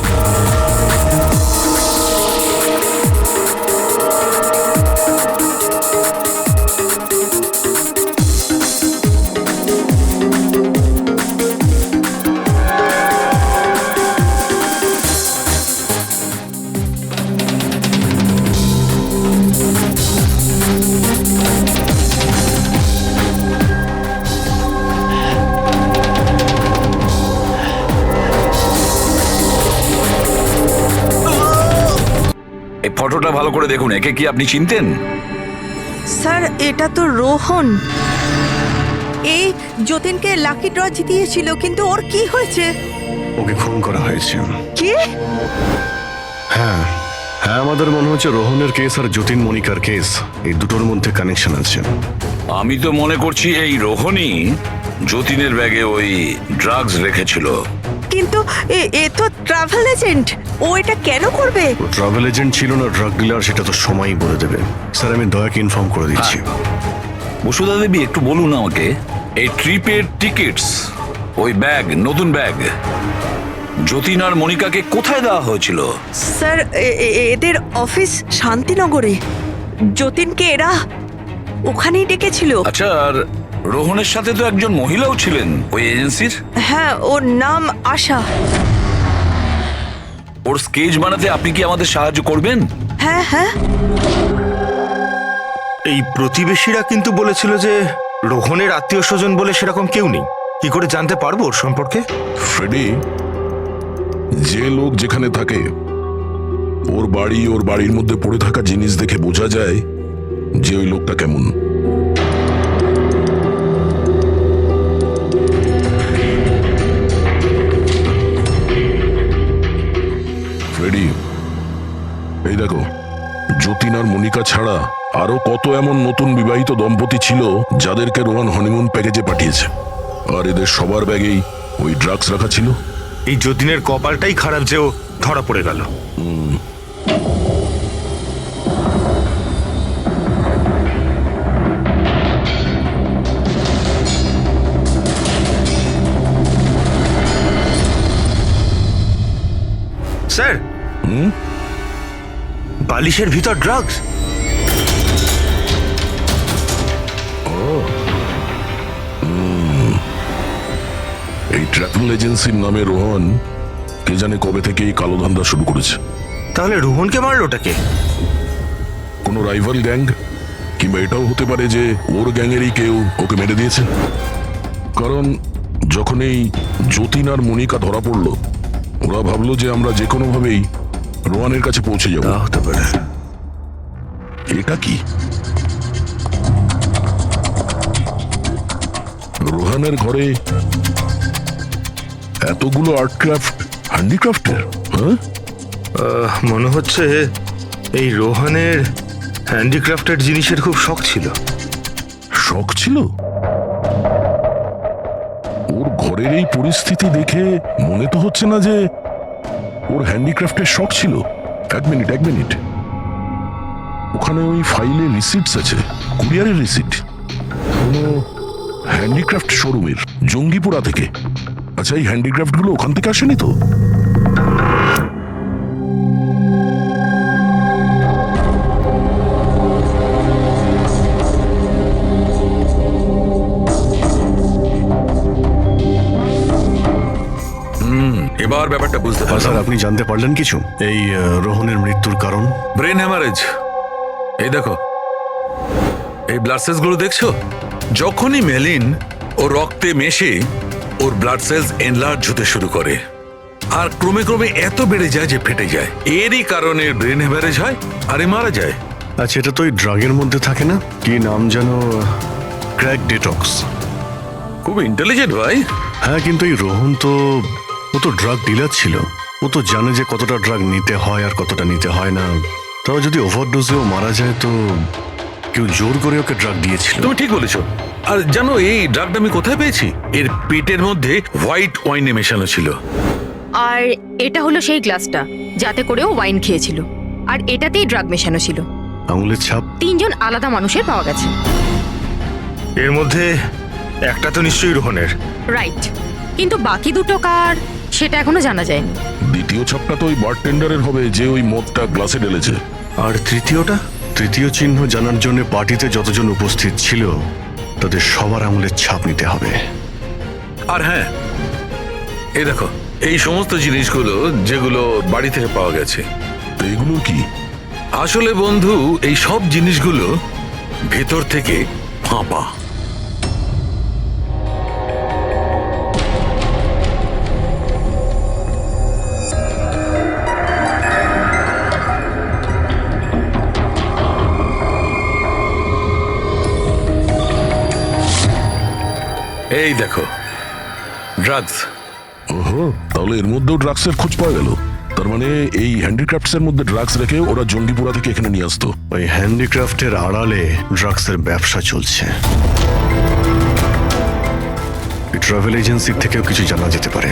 D: ফটোটা ভালো করে দেখুন, একে কি আপনি চিনতেন?
K: স্যার, এটা তো রোহন। এই যতীনকে লাকি ড্র জিতিয়েছিল, কিন্তু ওর কি হয়েছে?
A: ওকে খুন করা হয়েছে।
K: কি?
A: হ্যাঁ হ্যাঁ, আমাদের মনে হচ্ছে রোহনের কেস আর যতীন মনিকার কেস, এই দুটোর মধ্যে কানেকশন আছে।
D: আমি তো মনে করছি এই রোহনই যতীনের ব্যাগে ওই ড্রাগস রেখেছিল।
K: কিন্তু এ তো ট্রাভেল এজেন্ট, ও এটা কেন করবে?
A: ও ট্রাভেল এজেন্ট ছিল না ড্রাগ ডিলার, সেটা তো সময়ই বলে দেবে। স্যার, আমি দয়াকে ইনফর্ম করে দিচ্ছি।
D: বসুধা দেবী, একটু বলুন আমাকে, এই ট্রিপের টিকিটস, ওই ব্যাগ, নতুন ব্যাগ, যতীন আর মনিকাকে কোথায় দেওয়া হয়েছিল?
K: স্যার, এদের অফিস শান্তিনগরে। যতীনকে এরা ওখানেই ডেকেছিল।
D: আচ্ছা, আর রোহনের সাথে তো একজন মহিলাও ছিলেন ওই এজেন্সির।
K: হ্যাঁ, ওর নাম আশা।
D: ওর স্কেচ বানাতে আপনি কি আমাদের সাহায্য করবেন?
K: হ্যাঁ হ্যাঁ।
O: এই প্রতিবেশীরা কিন্তু বলেছিল যে রোহনের আত্মীয় স্বজন বলে সেরকম কেউ নেই। কি করে জানতে পারবো ওর সম্পর্কে?
E: ফ্রেডি, যে লোক যেখানে থাকে ওর বাড়ির মধ্যে পড়ে থাকা জিনিস দেখে বোঝা যায় যে ওই লোকটা কেমন। ফ্রেডি, এই দেখো, যতীন আর মনিকা ছাড়া আরো কত এমন নতুন বিবাহিত দম্পতি ছিল যাদেরকে রোহন হনিমুন প্যাকেজে পাঠিয়েছে, আর এদের সবার ব্যাগেই ওই ড্রাগস রাখা ছিল।
O: এই যতীনের কপালটাই খারাপ যে ও ধরা পড়ে গেল। স্যার, বালিশের ভিতর ড্রাগস।
E: এই ট্রাভেল এজেন্সির নামে রোহন কে জানে কবে থেকে এই কালো ধান্দা শুরু করেছে।
O: তাহলে রোহনকে মারলোটাকে?
E: কোনো রাইভাল গ্যাং, কিংবা এটাও হতে পারে যে ওর গ্যাংয়েরই কেউ ওকে মেরে দিয়েছে। কারণ যখন এই যতীন আর মনিকা ধরা পড়লো, ওরা ভাবলো যে আমরা যে কোনো ভাবেই রোহানের কাছে পৌঁছে যাবো।
O: হতে পারে।
E: এটা কি? রোহানের ঘরে এতগুলো আর্টক্রাফট, হ্যান্ডিক্রাফটের। হ্যাঁ,
O: মনে হচ্ছে এই রোহনের হ্যান্ডিক্রাফটেড জিনিসের খুব শখ ছিল।
E: শখ ছিল? ওর ঘরের এই পরিস্থিতি দেখে মনে তো হচ্ছে না যে ওর হ্যান্ডিক্রাফটের শখ ছিল। এক মিনিট, ওখানে ওই ফাইলে রিসিটস আছে, কুরিয়ারের রিসিট, কোনো হ্যান্ডিক্রাফট শোরুমের, জঙ্গিপুরা থেকে। আচ্ছা, এই হ্যান্ডিক্রাফট গুলো ওখান থেকে আসেনি তো?
D: এবার ব্যাপারটা বুঝতে পারলাম।
A: স্যার, আপনি জানতে পারলেন কিছু এই রোহনের মৃত্যুর কারণ?
D: Brain haemorrhage. এই দেখো, এই ব্লাড সেলস গুলো দেখছো? যখনই মেলিন ও রক্তে মেশে ওর ব্লাড সেলস এনলার্জ হতে শুরু করে, আর ক্রমে ক্রমে এত বেড়ে যায় যে ফেটে যায়। এরই কারণে ব্রেন হ্যামারেজ হয় আর মারা যায়।
A: আচ্ছা, এটা তো ওই ড্রাগের মধ্যে থাকে না? কি নাম যেন? Crack detox.
D: খুব ইন্টেলিজেন্ট ভাই।
A: হ্যাঁ, কিন্তু এই রোহন তো ড্রাগ ডিলার ছিল। ও তো জানে যে কতটা ড্রাগ নিতে হয় আর কতটা নিতে হয় না। তাও যদি ওভারডোজেও মারা যায় তো কেউ জোর করে ওকে ড্রাগ দিয়েছিল।
D: তুমি ঠিক বলেছো। আর জানো এই ড্রাগটা আমি কোথায় পেয়েছি? এর পেটের মধ্যে হোয়াইট ওয়াইনে মেশানো ছিল।
F: আর এটা হলো সেই গ্লাসটা যাতে করেও ওয়াইন খেয়েছিল, আর এটাতেই ড্রাগ মেশানো ছিল।
A: আঙুলের ছাপ
F: 3 জন আলাদা মানুষের পাওয়া গেছে।
O: এর মধ্যে একটা তো নিশ্চয়ই রোহনের।
F: রাইট, কিন্তু বাকি দুটো কার সেটা এখনো জানা যায়নি।
E: দ্বিতীয় ছাপটা তো ওই বারটেন্ডারের হবে যে ওই মদটা গ্লাসে ঢেলেছে।
O: আর তৃতীয়টা?
A: তৃতীয় চিহ্ন জানার জন্য পার্টিতে যতজন উপস্থিত ছিল তাদের সবার আঙুলের ছাপ নিতে হবে।
D: আর হ্যাঁ, এই দেখো, এই সমস্ত জিনিসগুলো যেগুলো বাড়ি থেকে পাওয়া গেছে,
E: তো এগুলো কি?
D: আসলে বন্ধু, এই সব জিনিসগুলো ভেতর থেকে ফাঁপা। এই দেখো, ড্রাগস।
E: ওহো, তাহলে এর মধ্যেও ড্রাগসের খোঁজ পাওয়া গেল। তার মানে এই হ্যান্ডিক্রাফটস এর মধ্যে ড্রাগস রেখে ওরা জঙ্গিপুরা থেকে এখানে নিয়ে আসতো।
A: ওই হ্যান্ডিক্রাফটের আড়ালে ড্রাগসের ব্যবসা চলছে। ট্রাভেল এজেন্সির থেকেও কিছু জানা যেতে পারে।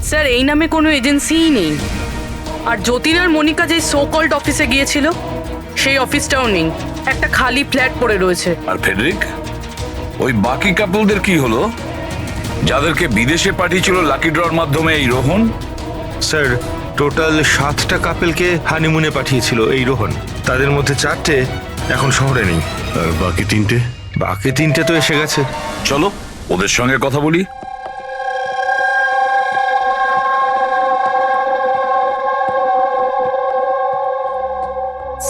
F: স্যার, এই নামে কোনো এজেন্সিই নেই। আর যতীন আর মনিকা যে সো কল্ড অফিসে গিয়েছিল সেই অফিসটাও নেই, একটা খালি ফ্ল্যাট পড়ে রয়েছে।
D: আর ফেডরিক, ওই বাকি কাপলদের কি হলো যাদেরকে বিদেশে পাঠিয়েছিল লাকি ড্রর মাধ্যমে এই রোহন?
O: স্যার, টোটাল 7টা কাপেলকে হানিমুনে পাঠিয়েছিল এই রোহন। তাদের মধ্যে 4টে এখন শহরে নেই।
A: আর বাকি 3টে?
O: বাকি 3টে তো এসে গেছে।
D: চলো ওদের সঙ্গে কথা বলি।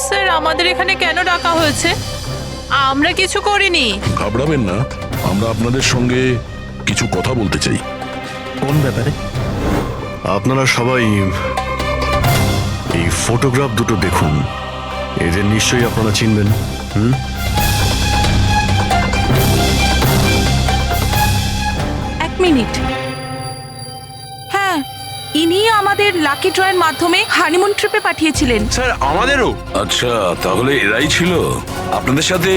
K: স্যার আমাদের এখানে কেন ডাকা হয়েছে? আমরা কিছু করিনি।
E: ঘাবড়াবেন না, আমরা আপনাদের সঙ্গে কিছু কথা বলতে চাই।
I: কোন ব্যাপারে?
A: আপনারা সবাই এই ফটোগ্রাফ দুটো দেখুন, এদের নিশ্চয়ই আপনারা চিনবেন।
M: এক মিনিট। হ্যাঁ, ইনি আমাদের লাকি ড্রয়ের মাধ্যমে হানিমুন ট্রিপে পাঠিয়েছিলেন।
O: স্যার আমাদেরও।
D: আচ্ছা, তাহলে এরাই ছিল আপনাদের সাথে।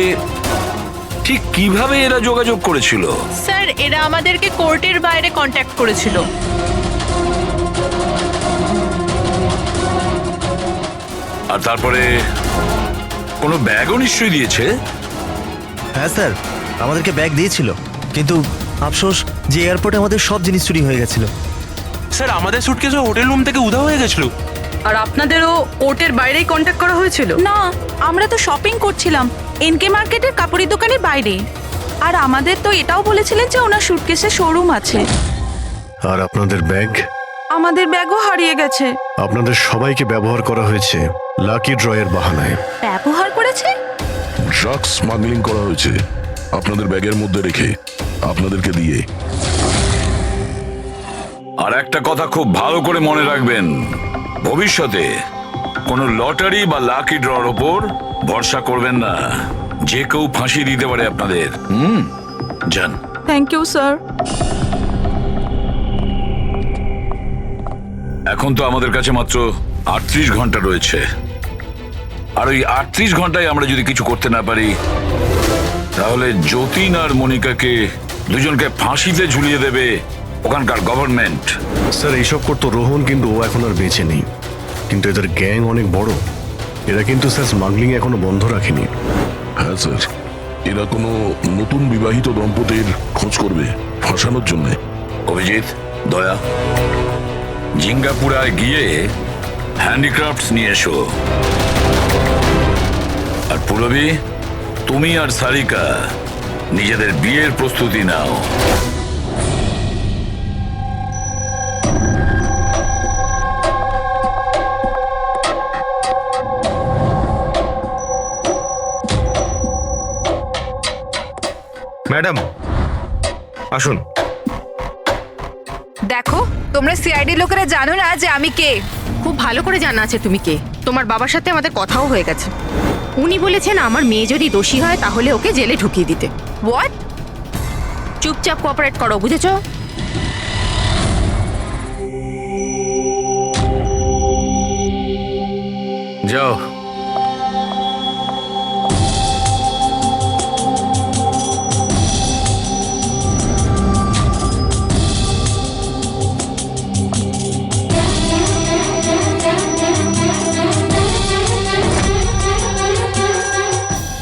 D: ঠিক কিভাবে এরা যোগাযোগ করেছিল?
K: স্যার এরা আমাদেরকে কোর্টের বাইরে কন্ট্যাক্ট করেছিল।
D: আর তারপরে কোনো ব্যাগও নিশ্চয়ই দিয়েছে।
I: হ্যাঁ স্যার, আমাদেরকে ব্যাগ দিয়েছিল, কিন্তু আফসোস যে এয়ারপোর্টে আমাদের সব জিনিস চুরি হয়ে গেছিল।
O: স্যার আমাদের সুটকেসও হোটেল রুম থেকে উধাও হয়ে গেছিল।
F: আর আপনাদেরও কোর্টের বাইরেই কন্ট্যাক্ট করা হয়েছিল?
M: না, আমরা তো শপিং করছিলাম এনকে মার্কেটের কাপড়ের দোকানের বাইরে। আর আমাদের তো এটাও বলেছিলেন যে ওনার সুটকেসে শোরুম আছে।
A: আর আপনাদের ব্যাগ?
M: আমাদের ব্যাগও হারিয়ে গেছে।
A: আপনাদের সবাইকে ব্যবহার করা হয়েছে লাকি ড্রয়ের বাহানায়।
M: ব্যবহার করেছে?
E: ড্রাগস স্মাগলিং করা হয়েছে আপনাদের ব্যাগের মধ্যে রেখে, আপনাদেরকে দিয়ে।
D: আর একটা কথা খুব ভালো করে মনে রাখবেন, ভবিষ্যতে কোনো লটারি বা লাকি ড্রর ওপর ভরসা করবেন না। যে কেউ ফাঁসি দিতে পারে আপনাদের। যান।
M: Thank you sir.
D: এখন তো আমাদের কাছে মাত্র 38 ঘন্টা রয়েছে, আর ওই 38 ঘন্টায় আমরা যদি কিছু করতে না পারি, তাহলে যতীন আর মনিকাকে দুজনকে ফাঁসিতে ঝুলিয়ে দেবে ওখানকার গভর্নমেন্ট।
A: স্যার এইসব করতো রোহন, কিন্তু ও এখন আর বেঁচে নেই। কিন্তু এদের গ্যাং অনেক বড়। এরা কিন্তু স্যার স্মাগলিং এখনো বন্ধ রাখেনি।
E: হ্যাঁ স্যার, এরা কোনো নতুন বিবাহিত দম্পতির খোঁজ করবে ফাঁসানোর জন্য।
D: অভিজিৎ, দয়া, জিঙ্গাপুরায় গিয়ে হ্যান্ডিক্রাফটস নিয়ে এসো। আর পুরবী, তুমি আর সারিকা নিজেদের বিয়ের প্রস্তুতি নাও।
O: ম্যাডাম আসুন।
G: দেখো, তোমরা সিআইডি লোকেরা জানো না যে আমি কে?
P: খুব ভালো করে জানা আছে তুমি কে। তোমার বাবার সাথে আমাদের কথাও হয়ে গেছে। উনি বলেছেন আমার মেয়ে যদি দোষী হয় তাহলে ওকে জেলে ঢুকিয়ে দিতে।
G: হোয়াট?
P: চুপচাপ কোঅপারেট করো, বুঝেছো?
H: যাও।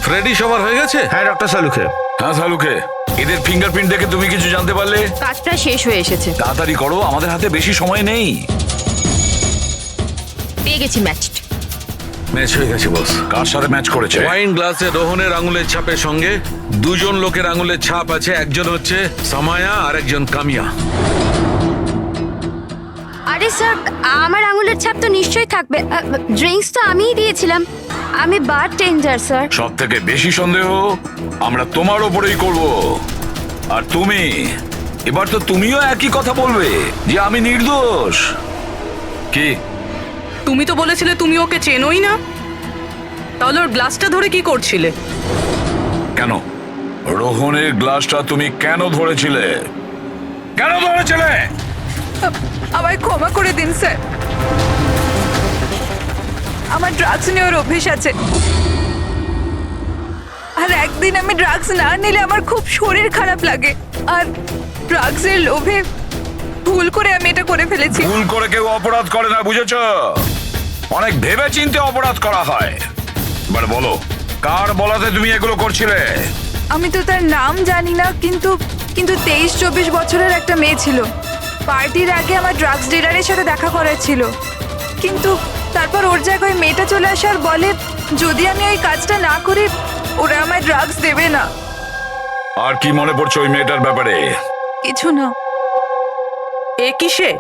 O: ফ্রেডি সবার হয়ে গেছে? হ্যাঁ ডক্টর সালুখে।
D: হ্যাঁ সালুখে, এদের ফিঙ্গারপ্রিন্ট দেখে তুমি কিছু জানতে পারলে?
P: কাজটা শেষ হয়ে এসেছে।
D: তাড়াতাড়ি করো, আমাদের হাতে বেশি সময় নেই।
P: পেয়ে গেছি ম্যাচ।
O: ম্যাচ হয়ে গেছে বস।
D: কার সাথে ম্যাচ করেছে?
O: ওয়াইন গ্লাসে রোহনের আঙুলের ছাপের সঙ্গে দুজন লোকের আঙুলের ছাপ আছে। একজন হচ্ছে সামায়া আর একজন কামিয়া।
Q: আরে স্যার, আমার আঙুলের ছাপ তো নিশ্চয়ই থাকবে। ড্রিঙ্কস তো আমিই দিয়েছিলাম। আমি বারটেন্ডার স্যার।
D: সব থেকে বেশি সন্দেহ আমরা তোমার ওপরেই করব। আর তুমি, এবার তো তুমিও একই কথা বলবে যে আমি নির্দোষ। কি?
F: তুমি তো বলেছিলে তুমি ওকে চেনোই না, তাহলে ওর গ্লাসটা ধরে কি করছিলে?
D: কেন রোহনের গ্লাসটা তুমি কেন ধরেছিলে? কেন ধরেছিলে?
G: আমায় ক্ষমা করে দিন স্যার। আমার ড্রাগস নেওয়ার অভ্যেস আছে, আর একদিন আমি ড্রাগস না নিলে আমার খুব শরীর খারাপ লাগে। আর ড্রাগসের লোভে ভুল করে আমি এটা করে ফেলেছি।
D: ভুল করে কেউ অপরাধ করে না, বুঝেছো? অনেক ভেবে চিন্তে অপরাধ করা হয়। এবার বলো, কার বলাতে তুমি এগুলো করছিলে?
G: আমি তো তার নাম জানি না, কিন্তু 23-24 বছরের একটা মেয়ে ছিল। পার্টির আগে আমার ড্রাগস ডিলারের সাথে দেখা করার ছিল, কিন্তু তারপর ওর জায়গায় মেয়েটা চলে আসে আর বলে যদি আমি এই কাজটা না করি ওরা আমায় ড্রাগস দেবে না।
D: আর কি মনে পড়ছে ওই মেয়েটার ব্যাপারে?
G: কিছু না।
F: এ কিসে?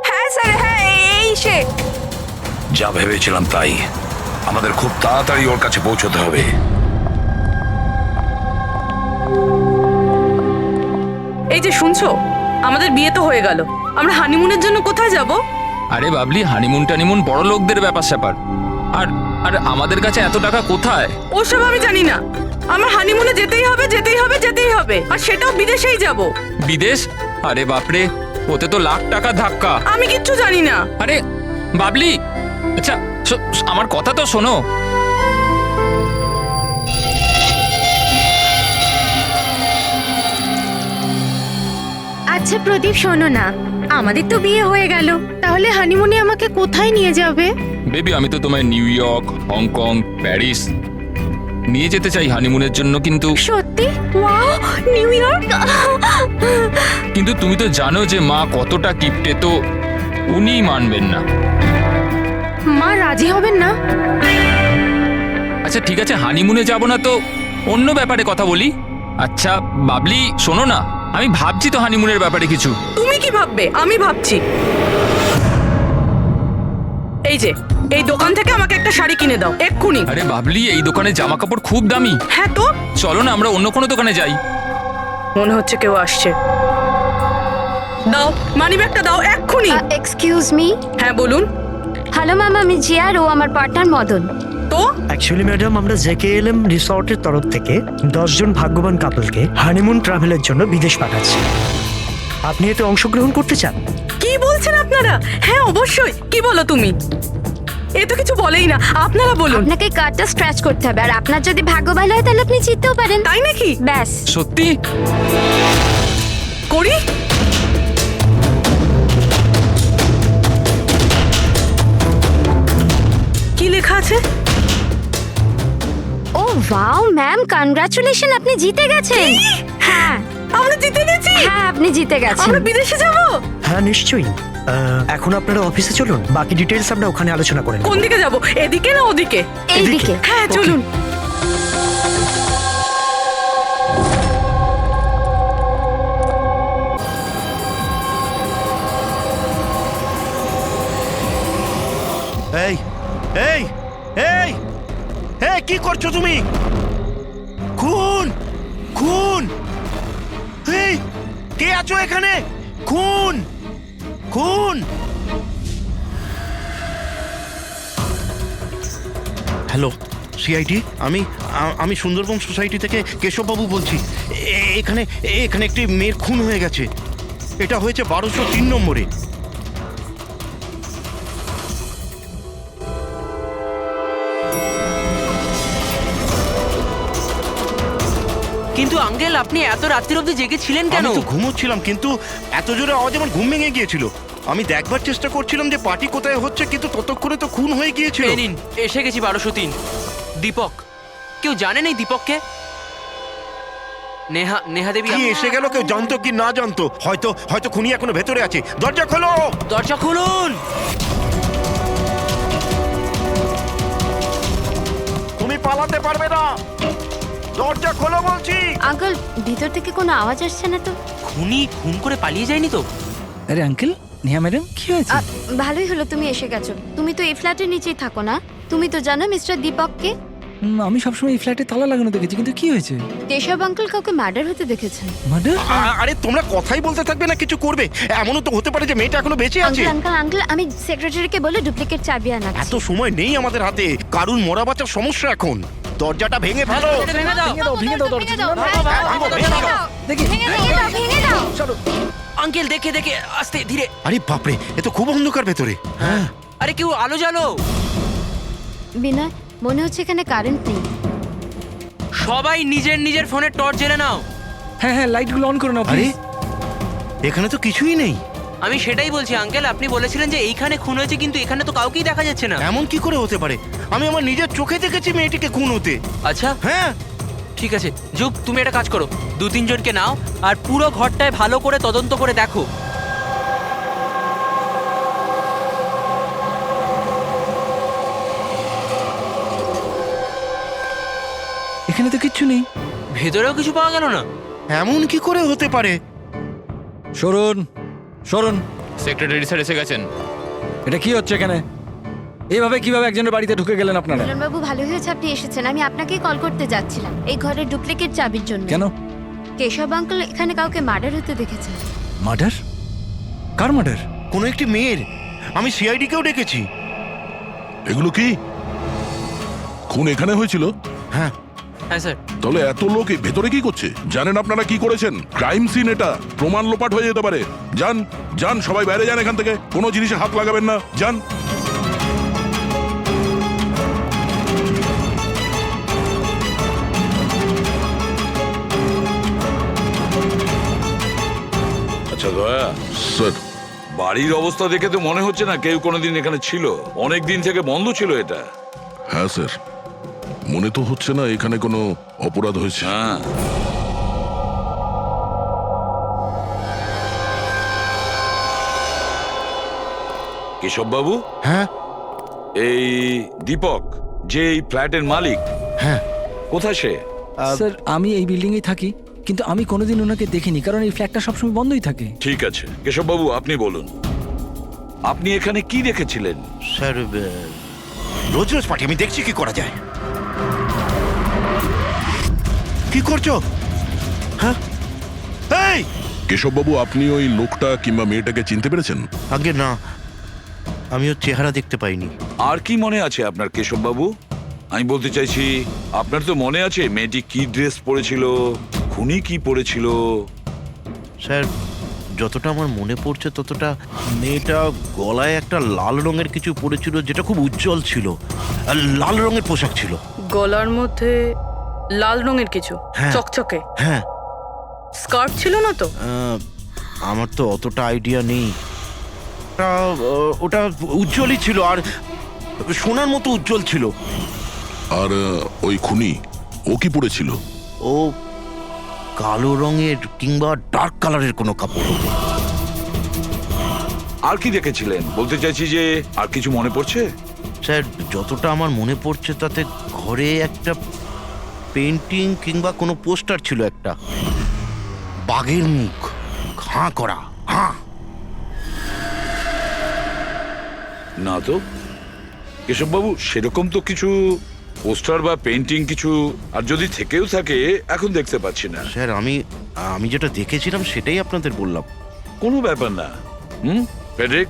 G: হ্যাঁ স্যার, হ্যাঁ এই সে।
D: যা ভেবেছিলাম তাই। আমাদের খুব তাড়াতাড়ি ওর কাছে পৌঁছতে হবে।
F: এই যে শুনছো, আমাদের বিয়ে তো হয়ে গেল, আমরা হানিমুনের জন্য কোথায় যাব?
H: আরে বাবলি, হানিমুন টানিমুন বড় লোকদের ব্যাপার স্যাপার। আর আর আমাদের কাছে এত টাকা কোথায়?
F: ওসব আমি জানি না। আমার হানিমুনে যেতেই হবে, যেতেই হবে, যেতেই হবে, আর সেটাও বিদেশেই যাব।
H: বিদেশ? আরে বাপরে, ওতে তো লাখ টাকা ধাক্কা।
F: আমি কিচ্ছু জানি না।
H: আরে বাবলি, আচ্ছা আমার কথা তো শোনো।
P: আচ্ছা প্রদীপ, শোনো না, আমাদের তো বিয়ে হয়ে গেল, তাহলে হানিমুনে আমাকে কোথায় নিয়ে যাবে?
H: বেবি, আমি তো তোমায় নিউ ইয়র্ক, হংকং, প্যারিস নিয়ে যেতে চাই হানিমুনের জন্য, কিন্তু
P: সত্যি? Wow, new York!
H: কিন্তু তুমি তো জানো যে মা কতটা কিপটে, তো উনি মানবেন না।
P: মা রাজি হবেন না?
H: আচ্ছা ঠিক আছে, হানিমুনে যাব না তো অন্য ব্যাপারে কথা বলি। আচ্ছা বাবলি শোনো না, আমি ভাবছি তো হানিমুনের ব্যাপারে কিছু।
F: তুমি কি ভাববে? আমি ভাবছি। এই যে এই দোকান থেকে আমাকে একটা শাড়ি কিনে দাও এক্ষুনি।
H: আরে বাবলি, এই দোকানে জামা কাপড় খুব দামি।
F: হ্যাঁ তো
H: চলো না আমরা অন্য কোনো দোকানে যাই।
F: মনে হচ্ছে কেউ আসছে। দাও মানিব্যাগটা, দাও এক্ষুনি।
Q: Excuse me.
F: হ্যাঁ বলুন।
Q: হ্যালো ম্যাম, আমি জিয়া আর ও আমার পার্টনার মদন।
F: তো
C: অ্যাকচুয়ালি ম্যাডাম, আমরা জেকেএলএম রিসর্টের তরফ থেকে 10 জন ভাগ্যবান কাপলকে হানিমুন ট্রাভেলের জন্য বিদেশ পাঠাচ্ছি। আপনি এতে অংশগ্রহণ করতে চান?
F: কি বলছেন আপনারা? হ্যাঁ অবশ্যই। কি বলো তুমি? এ তো কিছু বলেই না, আপনারা বলুন।
Q: আপনাকে কার্ডটা স্ক্র্যাচ করতে হবে, আর আপনার যদি ভাগ্য ভালো হয় তাহলে আপনি জিততেও পারেন।
F: তাই নাকি?
Q: ব্যাস।
H: সত্যি?
F: করি। কি লেখা আছে?
Q: ও ওয়াও ম্যাম, কনগ্রাচুলেশন, আপনি জিতে গেছেন। হ্যাঁ
F: আমরা জিতে গেছি।
Q: হ্যাঁ আপনি জিতে গেছেন।
F: আমরা বিদেশে যাব?
C: হ্যাঁ নিশ্চয়ই। এখন আপনারা অফিসে চলুন, বাকি ডিটেলস আমরা ওখানে আলোচনা করে নেব।
F: কোন দিকে যাব? এদিকে না ওদিকে?
Q: এইদিকে।
F: হ্যাঁ চলুন।
B: এই এই এই এই কি করছো তুমি? খুন খুন! এই কে আছো এখানে? খুন খুন! হ্যালো সিআইডি, আমি সুন্দরবন সোসাইটি থেকে কেশববাবু বলছি। এখানে এখানে একটি মেয়ের খুন হয়ে গেছে। এটা হয়েছে 1203 নম্বরে।
N: কিন্তু আঙ্কেল, আপনি এত রাত্রির অবধি জেগেছিলেন কেন?
B: আমি তো ঘুমোচ্ছিলাম, কিন্তু এত জোরে আওয়াজ আমার ঘুম ভেঙে গিয়েছিল। আমি দেখবার চেষ্টা করছিলাম যে পার্টি কোথায় হচ্ছে, কিন্তু ততক্ষণে তো খুন হয়ে গিয়েছিল।
N: এই নিন, এসে গেছি 1203। দীপক, কেউ জানেন এই দীপককে? নেহা দেবী
B: কি এসে গেল? কেউ জানতো কি না জানতো? হয়তো হয়তো খুনি এখনো ভেতরে আছে। দরজা খোলো,
N: দরজা খুলুন।
B: তুমি পালাতে পারবে না। দরজা খোলো বলছি।
Q: আঙ্কেল, ভিতর থেকে কোনো আওয়াজ আসছে না তো?
N: খুনি খুন করে পালিয়ে যায়নি তো?
L: আরে আঙ্কেল, নেহা ম্যাডাম, কি হয়েছে?
Q: ভালোই হলো তুমি এসে গেছো। তুমি তো এই ফ্ল্যাটের নিচেই থাকো না? তুমি তো জানো মিস্টার দীপককে?
L: আমি সবসময় এই ফ্ল্যাটে তালা লাগানো দেখেছি, কিন্তু কি হয়েছে?
Q: কেশব আঙ্কেল কাউকে মার্ডার হতে দেখেছেন।
L: মার্ডার?
B: আরে তোমরা কথাই বলতে থাকবে না, কিছু করবে? এমনও তো হতে পারে যে মেয়েটা এখনো বেঁচে আছে।
Q: আঙ্কেল, আমি সেক্রেটারিকে বলে ডুপ্লিকেট চাবি আনাচ্ছি।
B: এত সময় নেই আমাদের হাতে। কারুর মরা বাঁচার সমস্যা এখন। দরজাটা ভেঙে ফেলো।
N: ভেঙে দাও। আঙ্কেল দেখে আস্তে ধীরে।
B: আরে বাপরে, এ তো খুব অন্ধকার ভেতরে। হ্যাঁ,
N: আরে কেউ আলো জ্বালো।
Q: বিনয়, মনে হচ্ছে এখানে কারেন্ট নেই।
N: সবাই নিজের নিজের ফোনে টর্চ জ্বেলে নাও।
L: হ্যাঁ হ্যাঁ, লাইটগুলো অন করে নাও
B: আরে
L: প্লিজ।
B: এখানে তো কিছুই নেই।
N: আমি সেটাই বলছি আঙ্কেল, আপনি বলেছিলেন যে এইখানে খুন হয়েছে, কিন্তু এখানে তো কাউকেই দেখা যাচ্ছে না।
B: এমন কি করে হতে পারে? আমি আমার নিজের চোখে দেখেছি মেয়েটিকে খুন হতে।
N: আচ্ছা
B: হ্যাঁ
N: ঠিক আছে, যুগ তুমি একটা কাজ করো, 2-3 জনকে নাও আর পুরো ঘরটায় ভালো করে তদন্ত করে দেখো।
L: এখানে তো কিচ্ছু নেই।
N: ভেতরেও কিছু পাওয়া গেল না?
B: এমন কি করে হতে পারে?
L: সরুন সরুন,
H: সেক্রেটারি স্যার এসে গেছেন।
L: এটা কি হচ্ছে এখানে? এইভাবে কিভাবে একজনের বাড়িতে ঢুকে গেলেন আপনারা?
Q: বাবু ভালো হয়েছে আপনি এসেছেন। আমি আপনাকেই কল করতে যাচ্ছিলাম এই ঘরের ডুপ্লিকেট চাবির জন্য।
L: কেন?
Q: কেশব আঙ্কেল এখানে কাউকে মার্ডার হতে দেখেছেন।
L: মার্ডার? কার মার্ডার?
B: কোনো একটি মেয়ের। আমি সিআইডি কেও ডেকেছি।
E: এগুলো কি খুন এখানে হয়েছিল?
B: হ্যাঁ
N: হ্যাঁ স্যার।
E: তাহলে এত লোক এই ভেতরে কি করছে? জানেন আপনারা কি করেছেন? ক্রাইম সিন এটা, প্রমাণ লোপাট হয়ে যেতে পারে। যান যান, সবাই বাইরে যান এখান থেকে, কোনো জিনিসে হাত লাগাবেন না, যান।
D: আচ্ছা দয়া,
E: স্যার,
D: বাড়ির অবস্থা দেখে তো মনে হচ্ছে না কেউ কোনোদিন এখানে ছিল। অনেক দিন থেকে বন্ধ ছিল এটা।
E: হ্যাঁ স্যার, মনে তো হচ্ছে না এখানে কোনো অপরাধ হয়েছে।
D: হ্যাঁ, কেশব বাবু।
B: হ্যাঁ
D: এই দীপক যে এই ফ্ল্যাটের মালিক,
B: হ্যাঁ,
D: কোথায় সে?
L: স্যার, আমি এই বিল্ডিংয়েই থাকি, কিন্তু আমি কোনোদিন ওনাকে দেখিনি, কারণ এই ফ্ল্যাটটা সবসময় বন্ধই থাকে।
D: ঠিক আছে কেশব বাবু, আপনি বলুন, আপনি এখানে কি দেখেছিলেন?
B: স্যার রোজ রোজ পার্টি, আমি দেখছি কি করা যায়। কি করছো? হ্যাঁ এই
E: কেশববাবু, আপনি ওই লোকটা কিংবা মেয়েটাকে চিনতে পেরেছেন?
B: আগে না, আমি ওর চেহারা দেখতে পাইনি।
D: আর কি মনে আছে আপনার কেশব বাবু? আমি বলতে চাইছি, আপনার তো মনে আছে মেয়েটি কি ড্রেস পরেছিল, খুনি কি পরেছিল?
B: স্যার যতটা আমার মনে পড়ছে ততটা মেয়েটা গলায় একটা লাল রঙের কিছু পরেছিল, যেটা খুব উজ্জ্বল ছিল, আর লাল রঙের পোশাক ছিল।
F: গলার মধ্যে লাল রঙের কিছু
B: হ্যাঁ।
F: চকচকে
B: হ্যাঁ,
F: স্কার্ট ছিল না তো?
B: আমার তো অতটা আইডিয়া নেই। ওটা উজ্জ্বলই ছিল, আর সোনার মতো উজ্জ্বল ছিল।
E: আর ওই খুনি ও কি পরেছিল?
B: ও কালো রঙের কিংবা ডার্ক কালারের কোনো কাপড়।
D: আর কি দেখেছিলেন বলতে চাইছি, যে আর কিছু মনে পড়ছে?
B: স্যার যতটা আমার মনে পড়ছে তাতে ঘরে একটা পেন্টিং কিংবা কোনো পোস্টার ছিল, একটা বাঘের মুখ, হাঁ করা, হাঁ।
D: না তো কেশববাবু, সেরকম তো কিছু পোস্টার বা পেন্টিং কিছু, আর যদি থেকেও থাকে এখন দেখতে পাচ্ছি না।
B: স্যার আমি যেটা দেখেছিলাম সেটাই আপনাদের বললাম।
D: কোনো ব্যাপার না। ফেডরিক,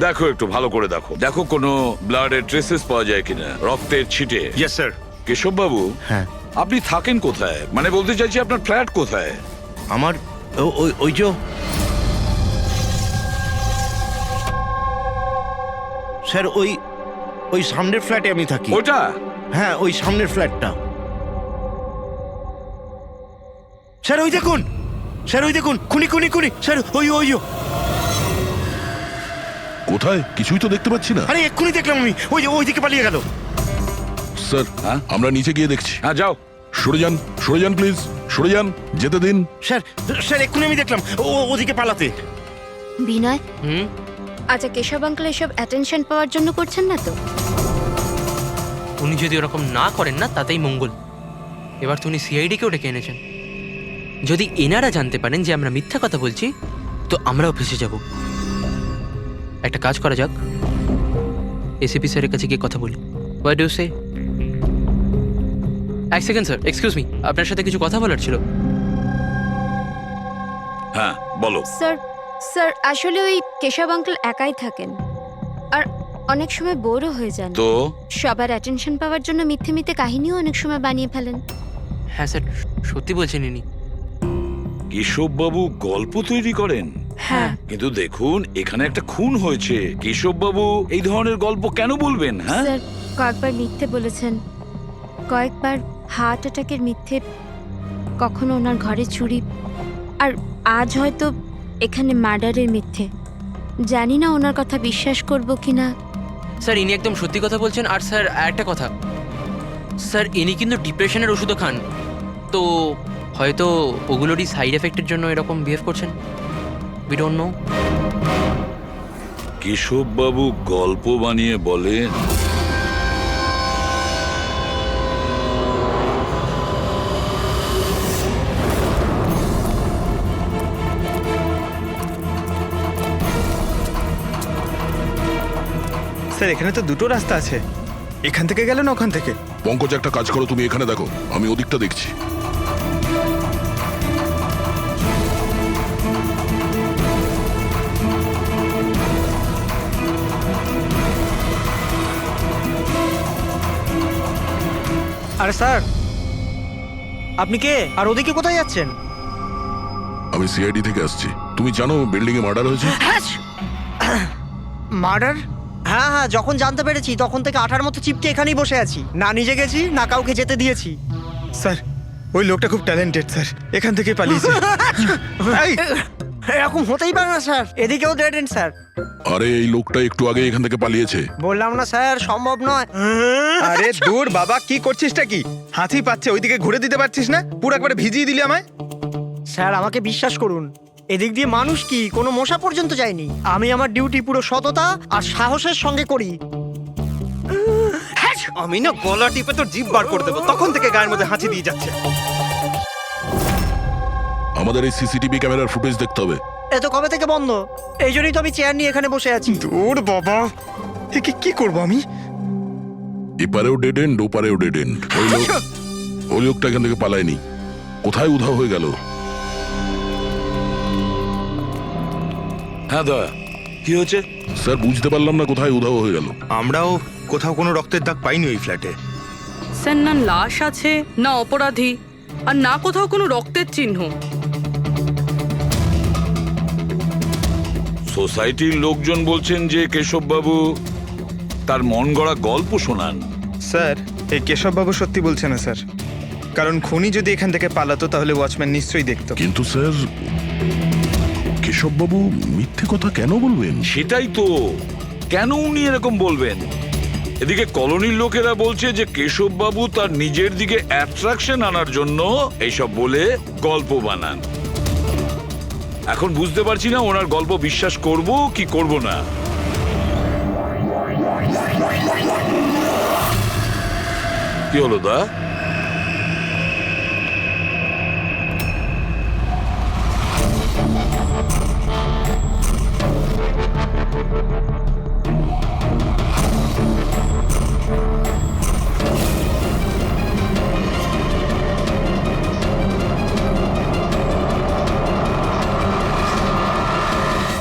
D: দেখো একটু ভালো করে দেখো, দেখো কোনো ব্লাডের ট্রেসেস পাওয়া যায় কিনা, রক্তের ছিটে।
O: Yes sir.
D: কেশববাবু,
B: হ্যাঁ,
D: আপনি থাকেন কোথায়? মানে বলতে চাইছি আপনার ফ্ল্যাট কোথায়?
B: আমার ওই যে স্যার ওই সামনের ফ্ল্যাটে আমি থাকি।
D: ওটা?
B: হ্যাঁ, ওই সামনের ফ্ল্যাটটা। স্যার ওই দেখুন, স্যার ওই দেখুন, খুনি খুনি খুনি স্যার, ওই
E: কোথায়? কিছুই তো দেখতে পাচ্ছি না।
B: আরে এক্ষুনি দেখলাম আমি, ওইদিকে পালিয়ে গেল।
E: স্যার, আমরা নিচে গিয়ে দেখছি।
D: হ্যাঁ যাও।
E: সরে যান প্লিজ, সরে যান, যেতে দিন।
B: স্যার এক্ষুনি আমি দেখলাম ওদিকে পালাতে।
Q: বিনয়, আচ্ছা কেশব আঙ্কেল এসব অ্যাটেনশন পাওয়ার জন্য করছেন না তো?
N: উনি যদি ওরকম না করেন না তাতেই মঙ্গল। এবার তো উনি সিআইডিকেও ডেকে এনেছেন। যদি এনারা জানতে পারেন যে আমরা মিথ্যা কথা বলছি, তো আমরাও ফেসে যাব। একটা কাজ করা যাক, এসিপি স্যারের কাছে গিয়ে কথা বলি। হোয়াট ডু সে? এক সেকেন্ড স্যার, এক্সকিউজ মি, আপনার সাথে কিছু কথা বলার ছিল।
D: হ্যাঁ বলো।
Q: স্যার আসলে ওই কেশব আঙ্কেল একাই থাকেন, আর অনেক সময় বোরও হয়ে যান।
D: তো
Q: সবার অ্যাটেনশন পাওয়ার জন্য মিথ্যে মিথ্যে কাহিনীও অনেক সময় বানিয়ে ফেলেন।
N: হ্যাঁ স্যার, সত্যি বলছেন ইনি।
D: কেশববাবু গল্প তৈরি করেন?
Q: হ্যাঁ।
D: কিন্তু দেখুন, এখানে একটা খুন হয়েছে, কেশববাবু এই ধরনের গল্প কেন বলবেন? হ্যাঁ
Q: স্যার কয়েকবার মিথ্যে বলেছেন, কয়েকবার হার্ট অ্যাটাকের মিথ্যে, কখনো ওনার ঘরে চুরি, আর আজ হয়তো এখানে মার্ডারের মিথ্যে। জানি না ওনার কথা বিশ্বাস করব কিনা।
N: স্যার ইনি একদম সত্যি কথা বলছেন। আর স্যার একটা কথা, স্যার ইনি কিন্তু ডিপ্রেশনের ওষুধও খান, তো হয়তো ওগুলোরই সাইড এফেক্টের জন্য এরকম বিহেভ করছেন। We don't know.
D: কেশববাবু গল্প বানিয়ে বলেন?
O: স্যার এখানে তো দুটো রাস্তা আছে, এখান থেকে গেলে না ওখান থেকে।
E: পঙ্কজ, একটা কাজ করো, তুমি এখানে দেখো, আমি ওদিকটা দেখছি।
C: আরে স্যার, আপনি কে আর ওদিকে কোথায় যাচ্ছেন?
E: আমি সিআইডি থেকে আসছি। তুমি জানো বিল্ডিং এ মার্ডার হয়েছে?
C: মার্ডার? হ্যাঁ হ্যাঁ, যখন জানতে পেরেছি তখন থেকে আঠার মতো চিপকে এখানেই বসে আছি, না নিজে গেছি না কাউকে যেতে দিয়েছি।
O: স্যার ওই লোকটা খুব ট্যালেন্টেড স্যার, এখান থেকে পালিয়েছে।
C: এরকম হতেই পারে না স্যার, এদিকেও ডেড এন্ড স্যার।
E: আরে এই লোকটা একটু আগে এখান থেকে পালিয়েছে।
C: বললাম না স্যার, সম্ভব নয়।
O: আরে দূর বাবা, কি করছিসটা কি? হাতি পাচ্ছে, ওইদিকে ঘুরে দিতে পারছিস না? পুরো একবারে ভিজিয়ে দিলি আমায়।
C: স্যার আমাকে বিশ্বাস করুন, এদিক দিয়ে মানুষ কি কোনো মশা পর্যন্ত যায়নি। আমি আমার ডিউটি পুরো সততা আর সাহসের সঙ্গে করি।
O: আমি না গলা টিপে তোর জিভ বার করে দেবো, তখন থেকে গায়ের মধ্যে হাঁচি দিয়ে যাচ্ছে।
E: আমাদের এই সিসিটিভি ক্যামেরার ফুটেজ দেখতে হবে।
C: এ তো কবে থেকে বন্ধ, এই জন্যই তো আমি চেয়ার নিয়ে এখানে বসে আছি।
O: দূর বাবা, একে কি করবো আমি?
E: এপারেও ডেড এন্ড, ওপারেও ডেড এন্ড। ওই লোকটা এখান থেকে পালায়নি, কোথায় উধাও হয়ে গেল?
D: হ্যাঁ দয়া, কি হয়েছে?
E: স্যার বুঝতে পারলাম না কোথায় উধাও হয়ে গেল।
O: আমরাও কোথাও কোনো রক্তের দাগ পাইনি ওই ফ্ল্যাটে।
F: স্যার না লাশ আছে, না অপরাধী, আর না কোথাও কোনো রক্তের চিহ্ন।
D: সোসাইটির লোকজন বলছেন যে কেশববাবু তার মন গড়া গল্প শোনান।
O: স্যার এই কেশববাবু সত্যি বলছে না স্যার, কারণ খুনি যদি এখান থেকে পালাতো তাহলে ওয়াচম্যান নিশ্চয়ই দেখতো।
E: কিন্তু স্যার, কেশববাবু মিথ্যে কথা কেন বলবেন?
D: সেটাই তো, কেন উনি এরকম বলবেন? এদিকে কলোনির লোকেরা বলছে যে কেশববাবু তার নিজের দিকে অ্যাট্রাকশন আনার জন্য এইসব বলে গল্প বানান। এখন বুঝতে পারছি না ওনার গল্প বিশ্বাস করব কি করব না। কি হলো দা?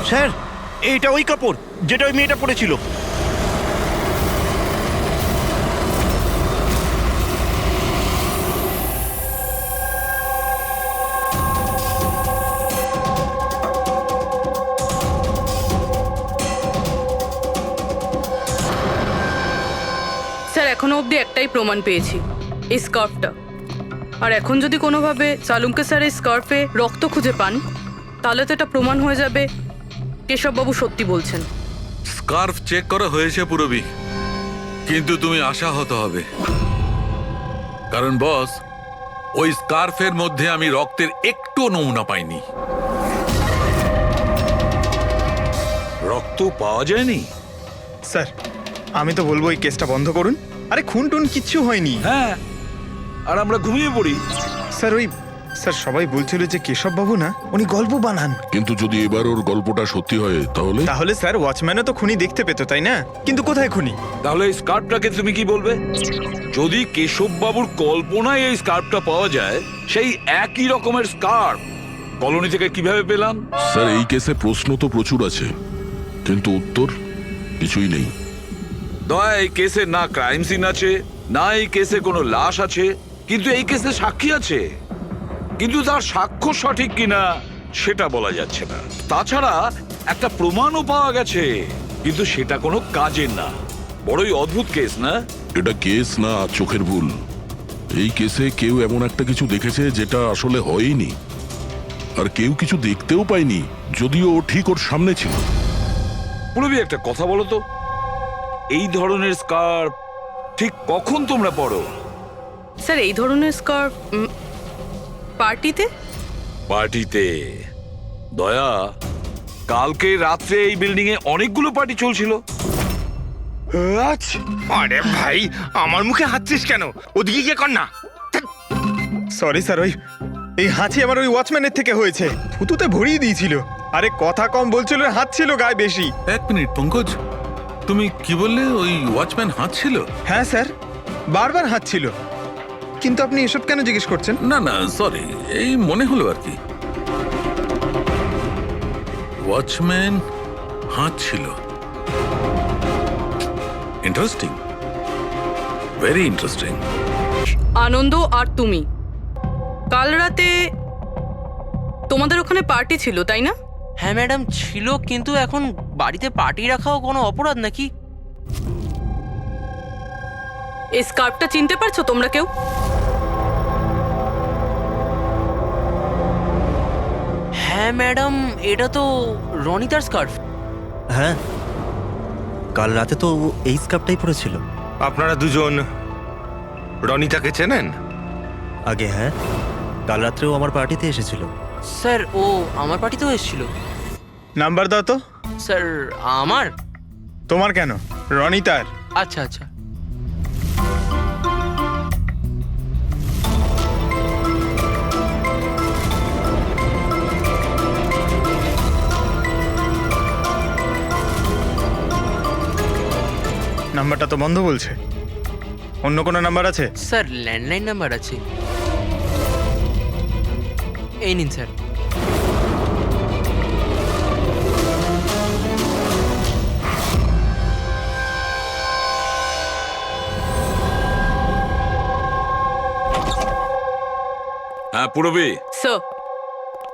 B: স্যার এইটা ওই কাপড় যেটা ওই মেয়েটা পরেছিল।
F: স্যার এখনো অবধি একটাই প্রমাণ পেয়েছি, এই স্কার্ফটা। আর এখন যদি কোনোভাবে সালুমকে স্যার এই স্কার্ফে রক্ত খুঁজে পান, তাহলে তো এটা প্রমাণ হয়ে যাবে কেশববাবু সত্যি বলছেন।
R: স্কার্ফ চেক করা হয়েছে পুরবি, কিন্তু তুমি আশাহত হবে, কারণ বস ওই স্কার্ফের মধ্যে আমি রক্তের একটু নমুনা পাইনি।
D: রক্ত পাওয়া যায়নি?
O: স্যার আমি তো বলবো এই কেসটা বন্ধ করুন। আরে খুন টুন কিচ্ছু হয়নি।
D: হ্যাঁ, আর আমরা ঘুমিয়ে পড়ি।
O: স্যার ওই স্যার সবাই বলছিল যে কেশববাবু না উনি গল্প বানান।
E: কিন্তু যদি এবার ওর গল্পটা সত্যি হয় তাহলে?
O: তাহলে স্যার ওয়াচম্যানও তো খুনি দেখতে পেতো, তাই না? কিন্তু কোথায় খুনি?
D: তাহলে এই স্কার্ফটাকে তুমি কি বলবে? যদি কেশববাবুর কল্পনায় এই স্কার্ফটা পাওয়া যায়, সেই একই রকমের স্কার্ফ কলোনি থেকে কিভাবে পেলাম?
E: স্যার এই কেসে প্রশ্ন তো প্রচুর আছে, কিন্তু উত্তর কিছুই নেই।
D: দয়া, এই কেসে না ক্রাইম সিন আছে, না এই কেসে কোনো লাশ আছে, কিন্তু এই কেসে সাক্ষী আছে। কিন্তু তার সাক্ষ্য সঠিক কিনা সেটা বলা যাচ্ছে না। তাছাড়া একটা প্রমাণও পাওয়া গেছে, কিন্তু সেটা কোনো কাজের না। বড়ই অদ্ভুত কেস না?
E: এটা কেস না, চোখের ভুল। এই কেসে কেউ এমন একটা কিছু দেখেছে যেটা আসলে হয়নি, আর কেউ কিছু দেখতেও পায়নি, যদিও ও ঠিক ওর সামনে ছিল।
D: পুরবি একটা কথা বলো তো, এই ধরনের স্কার্ফ ঠিক কখন তোমরা পরো?
F: স্যার এই ধরনের স্কার্ফ পার্টিতে।
D: পার্টিতে? দয়া, কালকে রাত্রে এই বিল্ডিং এ অনেকগুলো পার্টি চলছিল।
O: আরে ভাই, আমার মুখে হাঁচছিস কেন? ওদিকে গিয়ে কর না। সরি স্যার, ওই এই হাঁচি আমার ওই ওয়াচম্যানের থেকে হয়েছে, থুতুতে ভরিয়ে দিয়েছিল। আরে কথা কম বলছিল, হাত ছিল গায়ে বেশি।
R: এক মিনিট পঙ্কজ, তুমি কি বললে ওই ওয়াচম্যান হাঁটছিল?
O: হ্যাঁ স্যার, বারবার হাত ছিল। কিন্তু আপনি এসব কেন জিজ্ঞেস করছেন?
R: না না সরি, এই মনে হলো আর কি। ওয়াচম্যান হাঁটছিল। Interesting, very interesting.
F: আনন্দ আর তুমি কাল রাতে তোমাদের ওখানে পার্টি ছিল তাই না?
N: হ্যাঁ ম্যাডাম ছিল, কিন্তু এখন বাড়িতে পার্টি রাখাও কোনো অপরাধ নাকি?
F: এই স্কার্ফটা চিনতে পারছো তোমরা কেউ?
N: হ্যাঁ ম্যাডাম, এটা তো রনিতার স্কার্ফ।
I: হ্যাঁ, কাল রাতে তো ও এই স্কার্ফটাই পরেছিল।
O: আপনারা দুজন রনিতাকে চেনেন?
I: আগে হ্যাঁ, কাল রাত্রেও আমার পার্টিতে এসেছিল।
N: স্যার ও আমার পার্টিতেও এসেছিল।
O: নাম্বার দাও তো।
N: স্যার আমার?
O: তোমার কেন, রনিতার।
N: আচ্ছা আচ্ছা।
O: নাম্বারটা তো বন্ধ বলছে। অন্য কোনো নাম্বার আছে?
N: স্যার ল্যান্ডলাইন নাম্বার আছে, এই নিন স্যার।
D: হ্যাঁ পুরবী,
F: স্যার।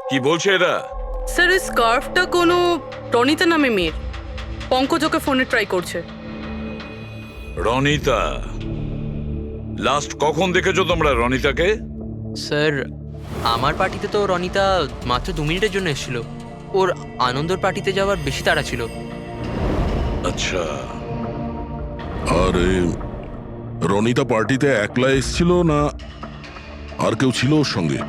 D: কি বলছে এরা?
F: স্যার এই স্কার্ফটা কোনো রনিতা নামে মেয়ের। পঙ্কজ ওকে ফোনে ট্রাই করছে।
D: রনিতা? লাস্ট কখন দেখেছো তোমরা রনিতাকে?
N: স্যার আমার পার্টিতে তো রনিতা মাত্র 2 মিনিটের জন্য এসেছিল। ওর আনন্দর পার্টিতে যাওয়ার বেশি তাড়া ছিল।
D: আচ্ছা।
E: আর রনিতা পার্টিতে একলা এসেছিল না আর কেউ ছিল ওর সঙ্গে?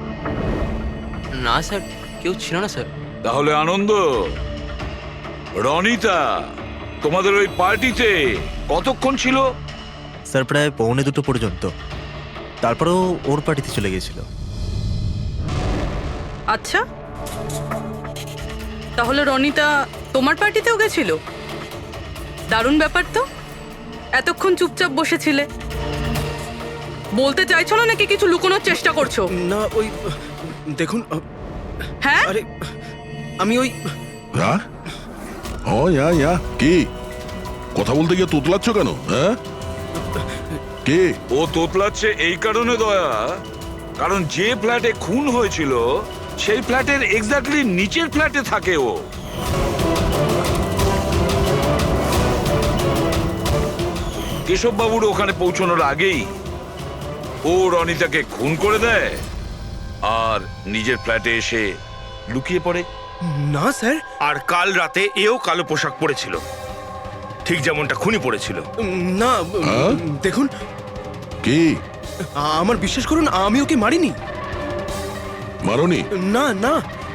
N: না স্যার, কেউ ছিল না স্যার।
D: তাহলে আনন্দ, রনিতা তোমাদের ওই পার্টিতে কতক্ষণ ছিল?
I: স্যার প্রায় 1:45 পর্যন্ত। তারপরেও ওর পার্টিতে চলে গেছিল।
F: আচ্ছা, তাহলে রনিতা তোমার পার্টিতেও গেছিল? দারুণ ব্যাপার তো। এতক্ষণ চুপচাপ বসেছিলে, বলতে চাইছো না নাকি কিছু লুকোনোর চেষ্টা করছো?
J: না ওই দেখুন।
F: হ্যাঁ
J: আরে আমি ওই
E: কি কথা বলতে গিয়ে তোতলাচ্ছ কেন? হ্যাঁ, কে
D: ও তোতলাচ্ছে এই কারণে দয়া, কারণ যে ফ্ল্যাটে খুন হয়েছিল সেই ফ্ল্যাটের এক্স্যাক্টলি নিচের ফ্ল্যাটে থাকে ও। কেশব বাবুর ওখানে পৌঁছানোর আগেই ও রনিতাকে খুন করে দেয় আর নিজের ফ্ল্যাটে এসে লুকিয়ে পড়ে।
J: না স্যার।
O: আর কাল রাতে এও কালো পোশাক পরেছিল, ঠিক যেমনটা খুনি পরেছিল।
J: না দেখুন,
E: কি
J: আমার বিশ্বাস করুন, আমি ওকে মারিনি।
E: মারোনি?
J: না না।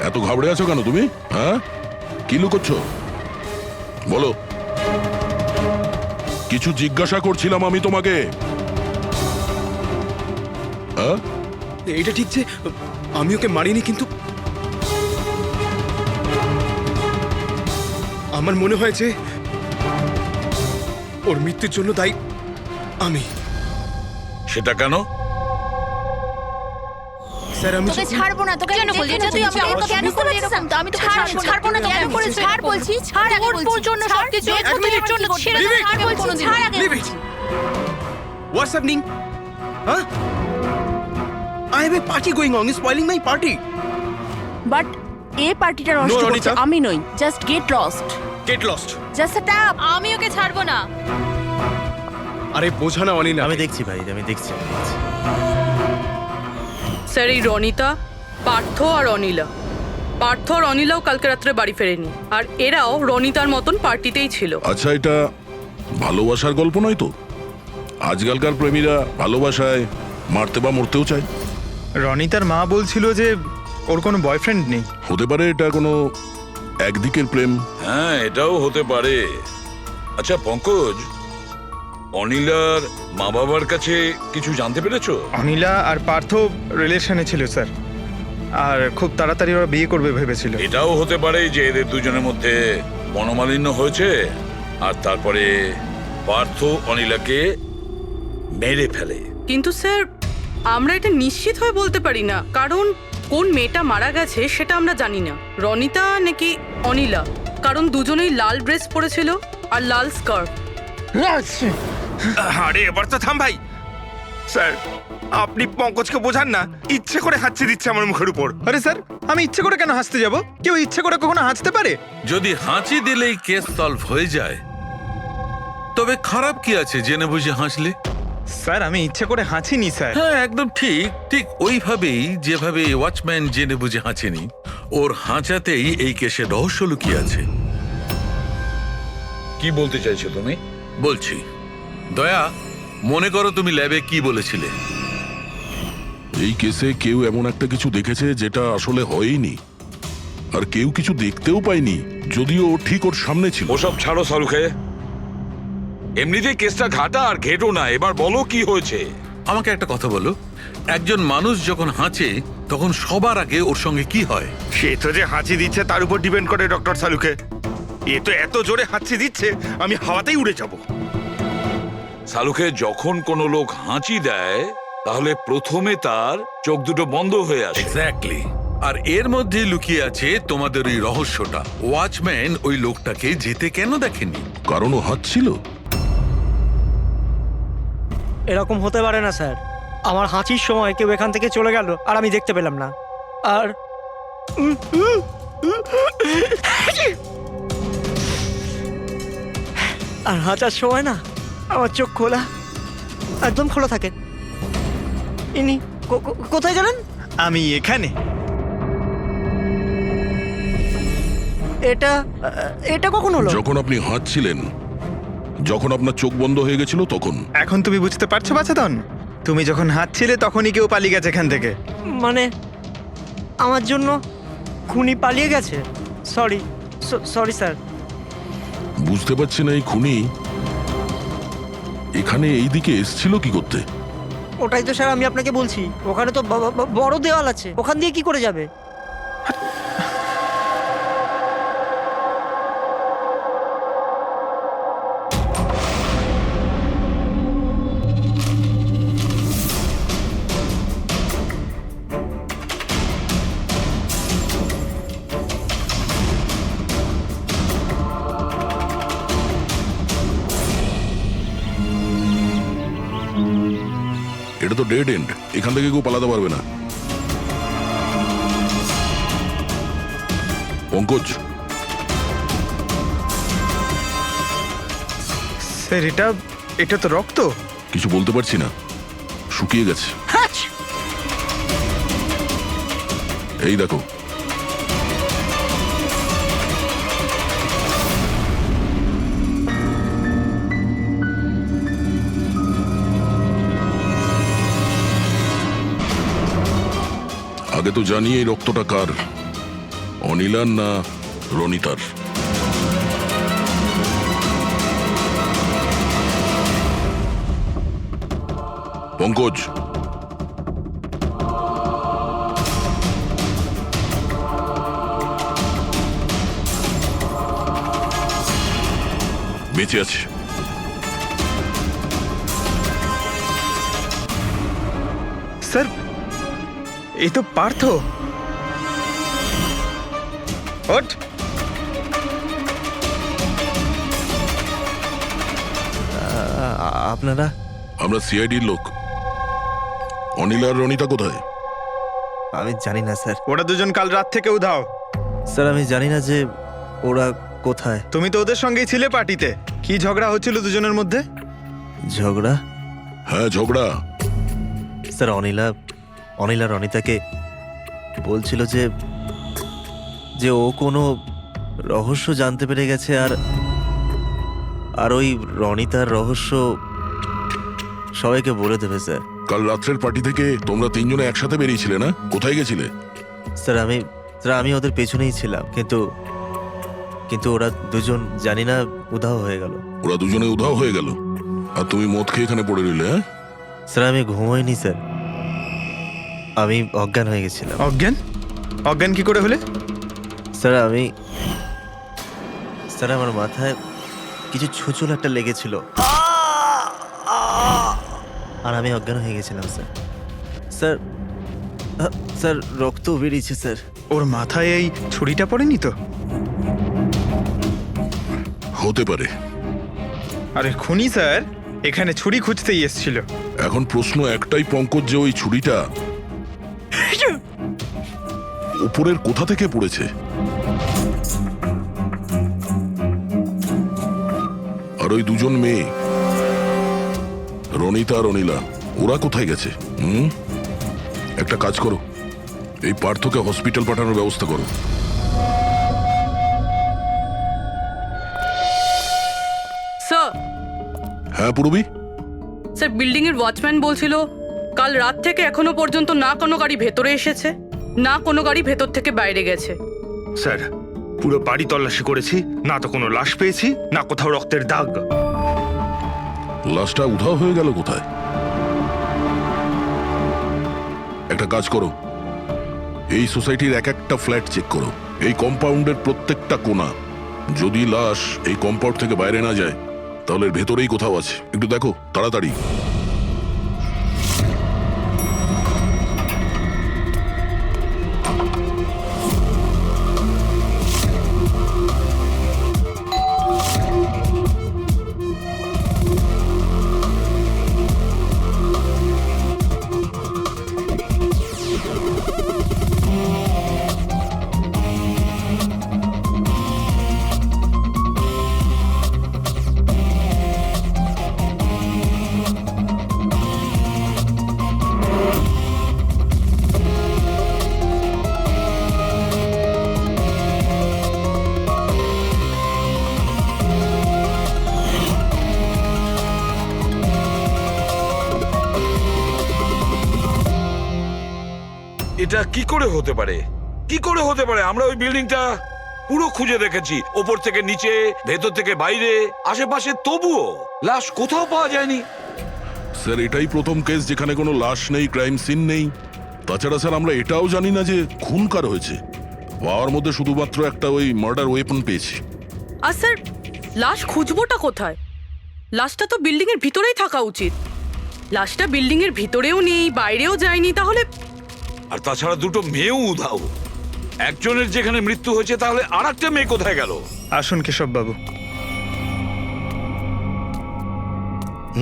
E: এত ঘাবড়ে আছো কেন তুমি? হ্যাঁ, কি লুকোচ্ছ বলো? কিছু জিজ্ঞাসা করছিলাম আমি তোমাকে। হ্যাঁ,
J: এটা ঠিক যে আমি ওকে মারিনি, কিন্তু আমার মনে হয় যে ওর মৃত্যুর জন্য দায়ী আমি।
D: সেটা কেন?
J: স্যার আমি
K: তোকে ছাড়বো না। তোকে কেন বলছিস? তুই আমাকে কেন করলি এরকম? আমি তোকে ছাড়বো না। কেন করেছিস? ছাড় বলছি, ছাড় আগে বলছি। তোর জন্য সবকিছু তোর জন্য ছেড়ে দে। ছাড় বলছি, ছাড় আগে বলছি।
J: What's happening? Huh? I have a party going on. You're spoiling my party.
M: But এই পার্টিটা নষ্ট করছে
J: রনিতা।
M: আমি নই। Just get lost.
J: Get lost.
M: Just set up.
K: আমি ওকে ছাড়বো না।
J: আরে বোঝা না অনিল,
I: আমি দেখছি ভাই, আমি দেখছি।
F: স্যার এই রনিতা, পার্থ আর অনিলা, পার্থ আর অনিলাও কালকে রাত্রে বাড়ি ফেরেনি, আর এরাও রনিতার মতন পার্টিতেই ছিল।
E: আচ্ছা, এটা ভালোবাসার গল্প নয় তো? আজকালকার প্রেমীরা ভালোবাসায় মারতে বা মরতেও চায়।
O: রনিতার মা বলছিল যে ওর কোনো বয়ফ্রেন্ড নেই।
E: হতে পারে এটা কোনো একদিকের প্রেম।
D: হ্যাঁ, এটাও হতে পারে। আচ্ছা পঙ্কজ, অনিলার মা বাবার কাছে কিছু জানতে পেরেছো?
O: অনিলা আর পার্থ রিলেশনে ছিল স্যার, আর খুব তাড়াতাড়ি ওরা বিয়ে করবে ভেবেছিল।
D: এটাও হতে পারে যে এদের দুজনের মধ্যে মনোমালিন্য হয়েছে আর তারপরে পার্থ অনিলাকে মেরে ফেলে।
F: কিন্তু স্যার আমরা এটা নিশ্চিত হয়ে বলতে পারি না, কারণ কোন মেয়েটা মারা গেছে সেটা আমরা জানি না, রনিতা নাকি অনিলা, কারণ দুজনেই লাল ড্রেস পরেছিল আর লাল স্কার্ফ।
O: আরে এবার তো থাম ভাই। স্যার আপনি পঙ্কজকে বোঝান না, ইচ্ছে করে হাঁচি দিচ্ছে আমার মুখের উপর। আরে স্যার আমি ইচ্ছে করে কেন হাসতে যাব? কেউ ইচ্ছে করে কখনো হাসতে পারে?
R: যদি হাঁচি দিলেই কেস সলভ হয়ে যায় তবে খারাপ কি আছে জেনে বুঝে হাসলে?
O: স্যার আমি ইচ্ছে করে হাঁচিনি স্যার।
R: হ্যাঁ একদম ঠিক, ঠিক ওইভাবেই যেভাবে ওয়াচম্যান জেনে বুঝে হাঁচেনি, ওর হাঁচাতেই এই কেসের রহস্য লুকিয়ে আছে।
D: কি বলতে চাইছো তুমি?
R: বলছি, দয়া মনে করো তুমি ল্যাবে কি বলেছিলে?
E: এই কেসে কেউ এমন একটা কিছু দেখেছে যেটা আসলে হয়নি, আর কেউ কিছু দেখতেও পায়নি, যদিও ঠিক ওর সামনে ছিল।
D: ওসব ছাড়ো সালুকে, এমনিতেই কেসটা ঘাটা আর ঘেটো না, এবার বলো কি হয়েছে।
R: আমাকে একটা কথা বলো, একজন মানুষ যখন হাঁচে তখন সবার আগে ওর সঙ্গে কি হয়?
O: সে তো যে হাঁচি দিচ্ছে তার উপর ডিপেন্ড করে ডক্টর সালুকে। এ তো এত জোরে হাঁচি দিচ্ছে আমি হাওয়াতেই উড়ে যাব।
D: সালুকে যখন কোনো লোক হাঁচি দেয় তাহলে প্রথমে তার চোখ দুটো বন্ধ হয়ে আসে।
R: এক্স্যাক্টলি, আর এর মধ্যে লুকিয়ে আছে তোমাদের ওই রহস্যটা। ওয়াচম্যান ওই লোকটাকে যেতে কেন দেখেনি?
E: কারণ ও হাঁচছিল।
C: এরকম হতে পারে না স্যার, আমার হাঁচির সময় কেউ এখান থেকে চলে গেল আর আমি দেখতে পেলাম না। আর আর হাঁচার সময় না আমার চোখ খোলা, একদম খোলা থাকে। ইনি কোথায় গেলেন?
O: আমি এখানে।
C: এটা এটা কখন হলো?
E: যখন আপনি হাঁচছিলেন, যখন আপনার চোখ বন্ধ হয়ে গেছিল তখন।
O: এখন তুমি বুঝতে পারছো বাছাধন? তুমি যখন হাঁচছিলে তখনই কেউ পালিয়ে গেছে এখান থেকে।
C: মানে আমার জন্য খুনি পালিয়ে গেছে? Sorry sorry sir.
E: বুঝতে পারছি না এই খুনি এখানে এই দিকে এসছিল কি করতে?
C: ওটাই তো স্যার আমি আপনাকে বলছি, ওখানে তো বড় দেওয়াল আছে, ওখান দিয়ে কি করে যাবে?
E: এটা তো ডেড এন্ড, এখান থেকে কেউ পালাতে পারবে না। পঙ্কজ,
O: স্যার এটা তো রক্ত।
E: কিছু বলতে পারছি না, শুকিয়ে গেছে। এই দেখো, আগে তো জানি এই রক্তটা কার, অনিলার না রনিতার। পঙ্কজ, বেঁচে আছে।
O: স্যার এই তো পার্থ। ওঠ।
I: আপনারা?
E: আমরা সিআইডির লোক। অনিল আর রনিতা কোথায়?
I: আমি জানি না স্যার।
O: ওরা দুজন কাল রাত থেকে উধাও।
I: স্যার আমি জানি না যে ওরা কোথায়।
O: তুমি তো ওদের সঙ্গেই ছিলে পার্টিতে। কি ঝগড়া হচ্ছিল দুজনের মধ্যে?
I: ঝগড়া?
E: হ্যাঁ ঝগড়া।
I: স্যার অনিলা রনিতাকে বলছিল যে ও কোনো রহস্য জানতে পেরে গেছে, আর ওই রনিতার রহস্য সবাইকে বলে দেবে স্যার।
E: কাল রাত্রের পার্টি থেকে তোমরা তিনজনে একসাথে বেরিয়েছিলে না? কোথায় গেছিলে?
I: স্যার আমি ওদের পেছনেই ছিলাম, কিন্তু ওরা দুজন জানি না উধাও হয়ে গেল।
E: ওরা দুজনে উধাও হয়ে গেল আর তুমি মদ খেয়ে এখানে পড়ে রইলে? হ্যাঁ
I: স্যার আমি ঘুমোইনি স্যার, আমি অজ্ঞান হয়ে গেছিলাম।
O: অজ্ঞান কি করে হলে?
I: স্যার আমার মাথায় কিছু ছুঁচল একটা লেগেছিল আর আমি অজ্ঞান হয়ে গেছিলাম স্যার। স্যার স্যার রক্ত বেরিয়েছে স্যার।
O: ওর মাথায় এই ছুরিটা পড়েনি তো?
E: হতে পারে।
O: আরে খুনি স্যার এখানে ছুরি খুঁজতেই এসেছিল।
E: এখন প্রশ্ন একটাই পঙ্কজ, যে ওই ছুরিটা উপরের কোথা থেকে পড়েছে? আর ওই দুজন মেয়ে রনিতা আর অনিলা, ওরা কোথায় গেছে? একটা কাজ করো, এই পার্থকে হসপিটাল পাঠানোর ব্যবস্থা করো।
F: স্যার।
E: হ্যাঁ পূরবী?
F: স্যার, বিল্ডিং এর ওয়াচম্যান বলছিল কাল রাত থেকে এখনো পর্যন্ত না কোনো গাড়ি ভেতরে এসেছে, না কোনো গাড়ি ভেতর থেকে বাইরে গেছে।
O: স্যার পুরো বাড়ি তল্লাশি করেছি, না তো কোনো লাশ পেয়েছি, না কোথাও রক্তের দাগ।
E: লাশটা উধাও হয়ে গেল কোথায়? একটা কাজ করো, এই সোসাইটির এক একটা ফ্ল্যাট চেক করো, এই কম্পাউন্ডের প্রত্যেকটা কোণা। যদি লাশ এই কম্পাউন্ড থেকে বাইরে না যায় তাহলে এর ভেতরেই কোথাও আছে। একটু দেখো তাড়াতাড়ি।
D: এটা কি করে হতে পারে? কি করে হতে পারে? আমরা ওই বিল্ডিংটা পুরো খুঁজে দেখেছি, ওপর থেকে নিচে, ভেতর থেকে বাইরে, আশেপাশে, তবুও লাশ কোথাও পাওয়া যায়নি।
E: স্যার এটাই প্রথম কেস যেখানে কোনো লাশ নেই, ক্রাইম সিন নেই। তাছাড়া স্যার আমরা এটাও জানি না যে খুন কার হয়েছে। পাওয়ার মধ্যে শুধুমাত্র একটা ওই মার্ডার ওয়েপন পেয়েছি।
F: আর স্যার, লাশ খুঁজবোটা কোথায়? লাশটা তো বিল্ডিং এর ভিতরেই থাকা উচিত। লাশটা বিল্ডিং এর ভিতরেও নেই, বাইরেও যায়নি, তাহলে?
D: আর তাছাড়া দুটো মেয়েও উধাও। একজনের যেখানে মৃত্যু হয়েছে, তাহলে আর একটা মেয়ে কোথায় গেল?
O: আসুন কেশব বাবু।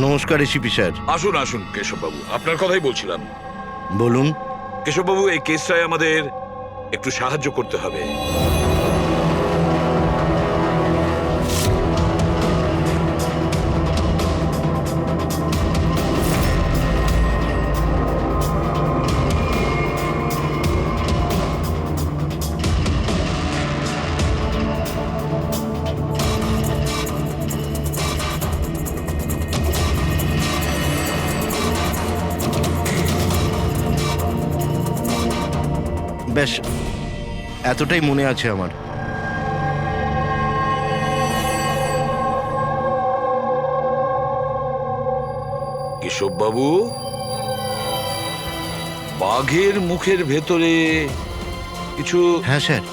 B: নমস্কার এসিপি স্যার।
D: আসুন আসুন কেশব বাবু, আপনার কথাই বলছিলাম।
B: বলুন।
D: কেশব বাবু, এই কেসটায় আমাদের একটু সাহায্য করতে হবে।
B: বেশ, এতটাই মনে আছে আমার।
D: কেশব বাবু, বাঘের মুখের ভেতরে কিছু।
B: হ্যাঁ স্যার,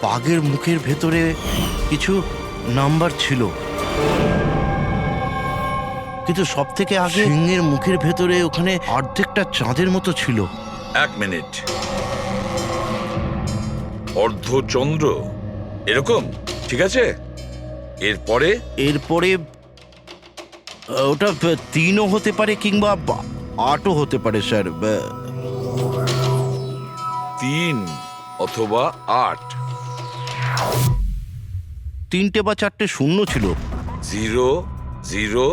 B: বাঘের মুখের ভেতরে কিছু নাম্বার ছিল, কিন্তু সব থেকে আগে সিংহের মুখের ভেতরে ওখানে অর্ধেকটা চাঁদের মতো ছিল।
D: এক মিনিট, অর্ধচন্দ্র এরকম, ঠিক আছে। এরপরে
B: এরপরে ওটা 3ও হতে পারে কিংবা 8ও হতে পারে স্যার।
D: 3 অথবা 8।
B: 3টে বা 4টে শূন্য ছিল।
D: 0 0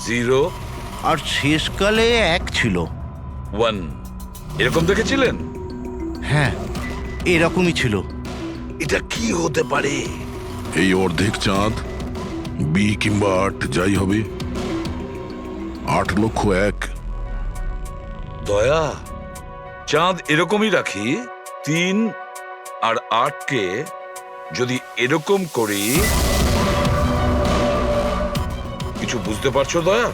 D: 0
B: আর শেষকালে 1 ছিল।
D: 1 এরকম দেখেছিলেন?
B: হ্যাঁ, এরকমই ছিল।
D: এটা কি হতে পারে?
E: এই অর্ধেক চাঁদ, বি কিংবা 8 যাই হবে, 8,01,000।
D: দয়া, চাঁদ এরকমই রাখি, 3 আর 8কে যদি এরকম করি, কিছু বুঝতে পারছো দয়া?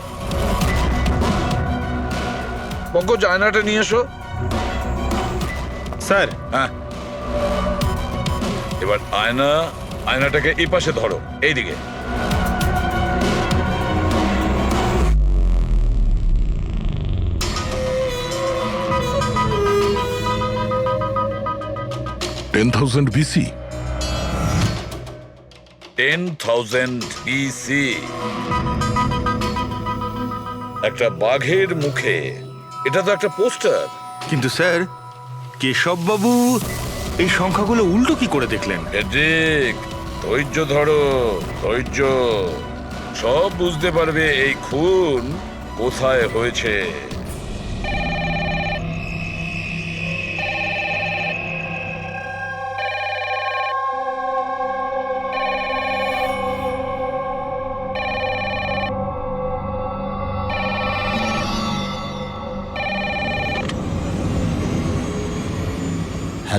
D: পঙ্কজ, আয়নাটা নিয়ে এসো।
O: স্যার।
D: হ্যাঁ, এবার আয়নাটাকে এই পাশে ধরো, এইদিকে।
E: 10,000 BC?
D: 10,000 BC। একটা বাঘের মুখে, এটা তো একটা পোস্টার।
O: কিন্তু স্যার, কেশব বাবু এই সংখ্যাগুলো উল্টো কি করে দেখলেন?
D: ঠিক, ধৈর্য ধরো, ধৈর্য। সব বুঝতে পারবে এই খুন কোথায় হয়েছে।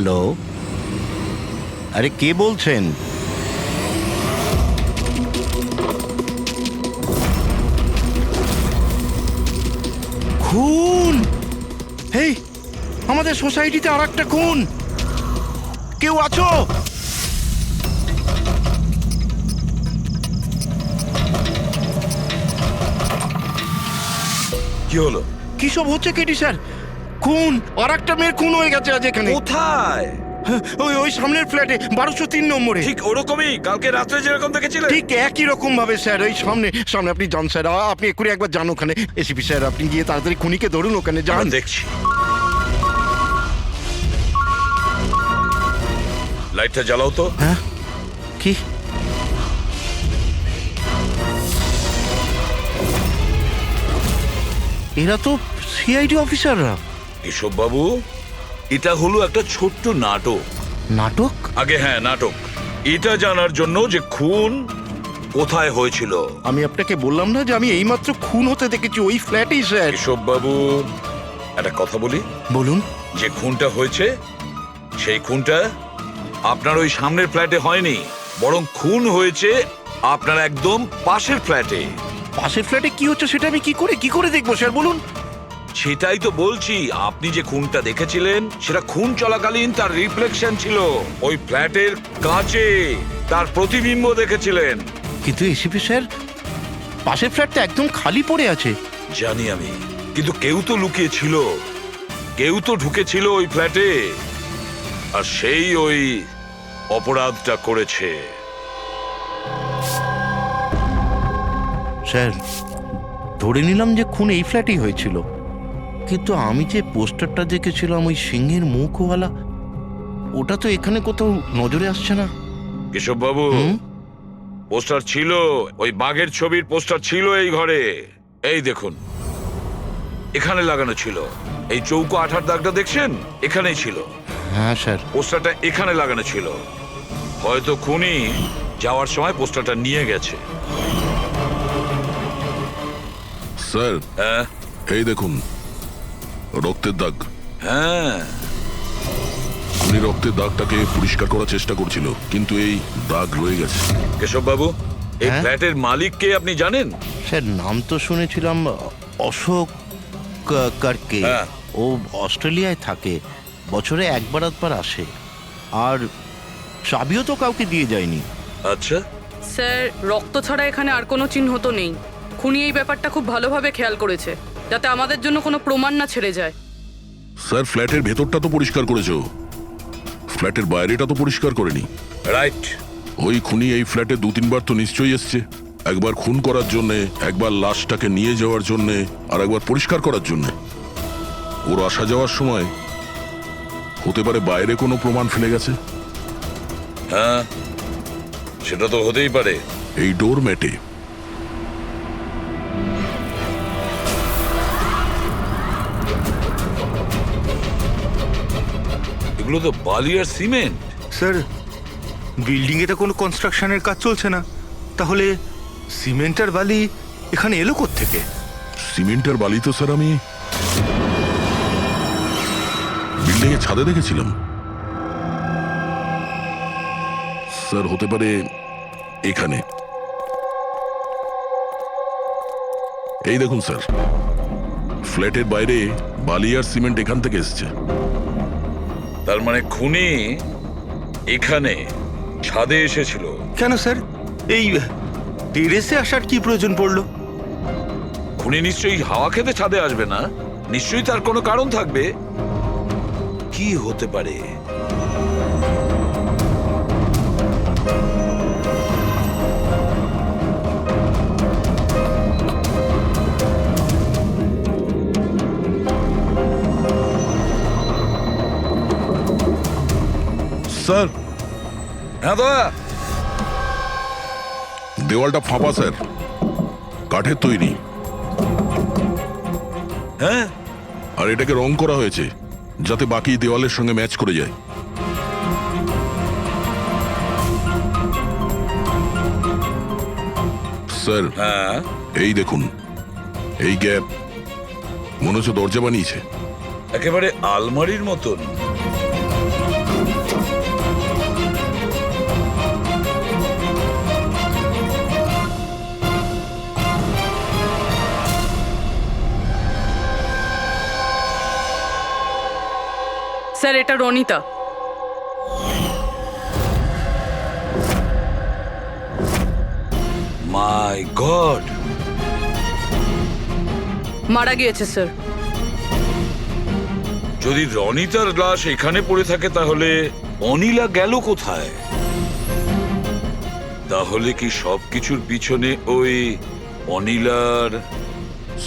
B: হ্যালো, আরে কে বলছেন? খুন! হেই, আমাদের সোসাইটিতে আর একটা খুন! কেউ আছো?
D: কি হলো?
B: কি সব হচ্ছে কেটি স্যার? খুন! আর একটা মেয়ের খুন হয়ে গেছে আজ এখানে।
D: কোথায়?
B: ওই সামনের ফ্ল্যাটে 1203 নম্বরে।
D: ঠিক ওরকমই কালকে রাত্রে যেরকম দেখেছিলেন,
B: ঠিক একই রকম ভাবে স্যার। ওই সামনে সামনে আপনি যান স্যার, আপনি এক্ষুনি একবার যান ওখানে। এসিপি স্যার, আপনি গিয়ে তাড়াতাড়ি খুনিকে ধরুন, ওখানে যান।
D: দেখছি। লাইটটা জ্বালাও তো।
B: হ্যাঁ, কি? এরা তো সিআইডি অফিসাররা।
D: এসব বাবু, এটা হলো একটা ছোট্ট নাটক।
B: নাটক?
D: আগে হ্যাঁ, নাটক। এটা জানার জন্য যে খুন কোথায় হয়েছিল।
B: আমি আপনাকে বললাম না যে আমি এইমাত্র খুন হতে দেখেছি ওই ফ্ল্যাটেই স্যার।
D: এসব বাবু, একটা কথা বলি।
B: বলুন।
D: যে খুনটা হয়েছে, সেই খুনটা আপনার ওই সামনের ফ্ল্যাটে হয়নি, বরং খুন হয়েছে আপনার একদম পাশের ফ্ল্যাটে।
B: পাশের ফ্ল্যাটে কি হচ্ছে সেটা আমি কি করে দেখবো স্যার, বলুন।
D: সেটাই তো বলছি, আপনি যে খুনটা দেখেছিলেন সেটা খুন চলাকালীন তার রিফ্লেকশন ছিল ওই ফ্ল্যাটের কাঁচে, তার প্রতিবিম্ব দেখেছিলেন।
B: কিন্তু এসিপি স্যার, পাশের ফ্ল্যাটটা একদম খালি পড়ে আছে।
D: জানি আমি, কিন্তু কেউ তো লুকিয়ে ছিল, কেউ তো ঢুকেছিল ওই ফ্ল্যাটে, আর সেই ওই অপরাধটা করেছে।
B: স্যার, ধরে নিলাম যে খুন এই ফ্ল্যাটেই হয়েছিল, কিন্তু আমি যে পোস্টারটা দেখেছিলাম ওই সিংহের মুখওয়ালা, ওটা তো এখানে কোথাও নজরে আসছে না।
D: কেশব বাবু, পোস্টার ছিল, ওই বাঘের ছবির পোস্টার ছিল এই ঘরে। এই দেখুন, এখানে লাগানো ছিল। এই চৌকো আঠার দাগটা দেখছেন, এখানেই ছিল।
B: হ্যাঁ স্যার।
D: পোস্টারটা এখানে লাগানো ছিল। হয়তো খুনি যাওয়ার সময় পোস্টারটা নিয়ে গেছে।
E: স্যার,
D: হ্যাঁ
E: এই দেখুন, রক্তের দাগ।
D: হ্যাঁ,
E: উনি রক্তের দাগটাকে পরিষ্কার করার চেষ্টা করছিল, কিন্তু এই দাগ রয়ে গেছে।
D: কেশব বাবু, এই ফ্ল্যাটের মালিক কে আপনি জানেন?
B: স্যার, নাম তো শুনেছিলাম, অশোক কারকে। ও অস্ট্রেলিয়ায় থাকে, বছরে একবার আধবার আসে, আর চাবিও তো কাউকে দিয়ে যায়নি।
D: আচ্ছা
F: স্যার, রক্ত ছাড়া এখানে আর কোনো চিহ্ন তো নেই। খুনি এই ব্যাপারটা খুব ভালোভাবে খেয়াল করেছে, যাতে আমাদের জন্য কোনো প্রমাণ না ছেড়ে যায়।
E: স্যার, ফ্ল্যাটের ভেতরটা তো পরিষ্কার করেছো, ফ্ল্যাটের বাইরেটা তো পরিষ্কার করেনি।
D: রাইট।
E: ওই খুনি এই ফ্ল্যাটে 2-3 বার তো নিশ্চয়ই এসছে। একবার খুন করার জন্যে, একবার লাশটাকে নিয়ে যাওয়ার জন্যে, আর একবার পরিষ্কার করার জন্যে। ওর আসা যাওয়ার সময় হতে পারে বাইরে কোনো প্রমাণ ফেলে গেছে।
D: হ্যাঁ, সেটা তো হতেই পারে।
E: এই ডোর ম্যাটে।
D: এগুলো তো বালি আর সিমেন্ট।
O: স্যার, বিল্ডিং এ তো কোনো কনস্ট্রাকশনের কাজ চলছে না, তাহলে সিমেন্ট আর বালি এখানে এলো কোত্থেকে?
E: সিমেন্ট আর বালি তো স্যার আমি বিল্ডিং এর ছাদে দেখেছিলাম। স্যার, হতে পারে এখানে। এই দেখুন স্যার, ফ্ল্যাটের বাইরে বালি আর সিমেন্ট এখান থেকে এসছে।
D: তার মানে খুনি এখানে ছাদে এসেছিল।
O: কেন স্যার, এই টেরেসে আসার কি প্রয়োজন পড়লো?
D: খুনি নিশ্চয়ই হাওয়া খেতে ছাদে আসবে না, নিশ্চয়ই তার কোনো কারণ থাকবে। কি হতে পারে?
E: স্যার
D: হ্যাঁ দাদা।
E: দেওয়ালটা ফাঁপা স্যার, কাঠের তৈরি।
D: হ্যাঁ,
E: আর এটাকে রং করা হয়েছে যাতে বাকি দেওয়ালের সঙ্গে ম্যাচ করে যায়। স্যার
D: হ্যাঁ,
E: এই দেখুন, এই গ্যাপ মনে হচ্ছে দরজা বানিয়েছে।
D: একেবারে আলমারির মতন।
F: স্যার, এটা রনিতা।
D: মাই গড,
F: মারা গিয়েছে স্যার।
D: যদি রনিতার লাশ এখানে পড়ে থাকে তাহলে অনিলা গেল কোথায়? তাহলে কি সবকিছুর পিছনে ওই অনিলার?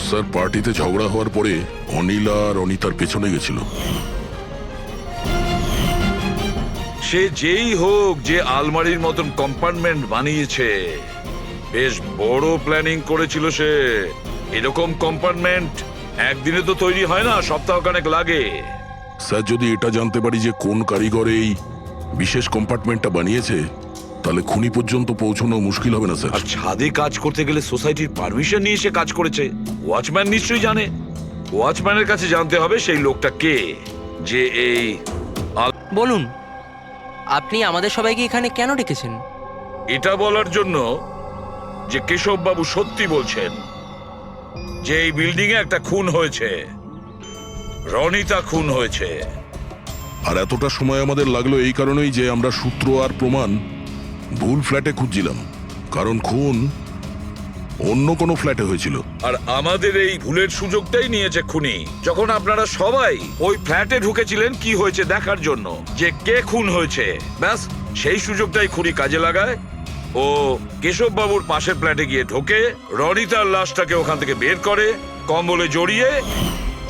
E: স্যার পার্টিতে ঝগড়া হওয়ার পরে অনিলা আর অনিতার পেছনে গেছিল।
D: সে যেই হোক, যে আলমারির মতন কম্পার্টমেন্ট বানিয়েছে, বেশ বড় প্ল্যানিং করেছিল সে। এরকম কম্পার্টমেন্ট একদিনে তো তৈরি হয় না, সপ্তাহখানেক লাগে।
E: স্যার যদি এটা জানতে পারি যে কোন কারিগর এই বিশেষ কম্পার্টমেন্টটা বানিয়েছে, তাহলে খুনি পর্যন্ত পৌঁছানো মুশকিল হবে না স্যার।
D: আর ছাদে কাজ করতে গেলে সোসাইটির পারমিশন নিয়ে সে কাজ করেছে। ওয়াচম্যান নিশ্চয়ই জানে। ওয়াচম্যানের কাছে জানতে হবে সেই লোকটা কে, যে এই
N: বলুন, আপনি আমাদের সবাইকে এখানে কেন ডেকেছেন?
D: এটা বলার জন্য যে কেশব বাবু সত্যি বলছেন যে এই বিল্ডিং এ একটা খুন হয়েছে, রনিতা খুন হয়েছে।
E: আর এতটা সময় আমাদের লাগলো এই কারণেই যে আমরা সূত্র আর প্রমাণ ভুল ফ্ল্যাটে খুঁজছিলাম, কারণ খুন অন্য কোনো ফ্ল্যাটে হয়েছিল।
D: আর আমাদের এই ভুলের সুযোগটাই নিয়েছে খুনি, যখন আপনারা সবাই ওই ফ্ল্যাটে ঢুকেছিলেন কি হয়েছে দেখার জন্য, যে কে খুন হয়েছে। ব্যাস সেই সুযোগটাই খুনি কাজে লাগায়। ও কেশব বাবুর পাশের ফ্ল্যাটে গিয়ে ঢোকে, রনিতার লাশটাকে ওখান থেকে বের করে, কম্বলে জড়িয়ে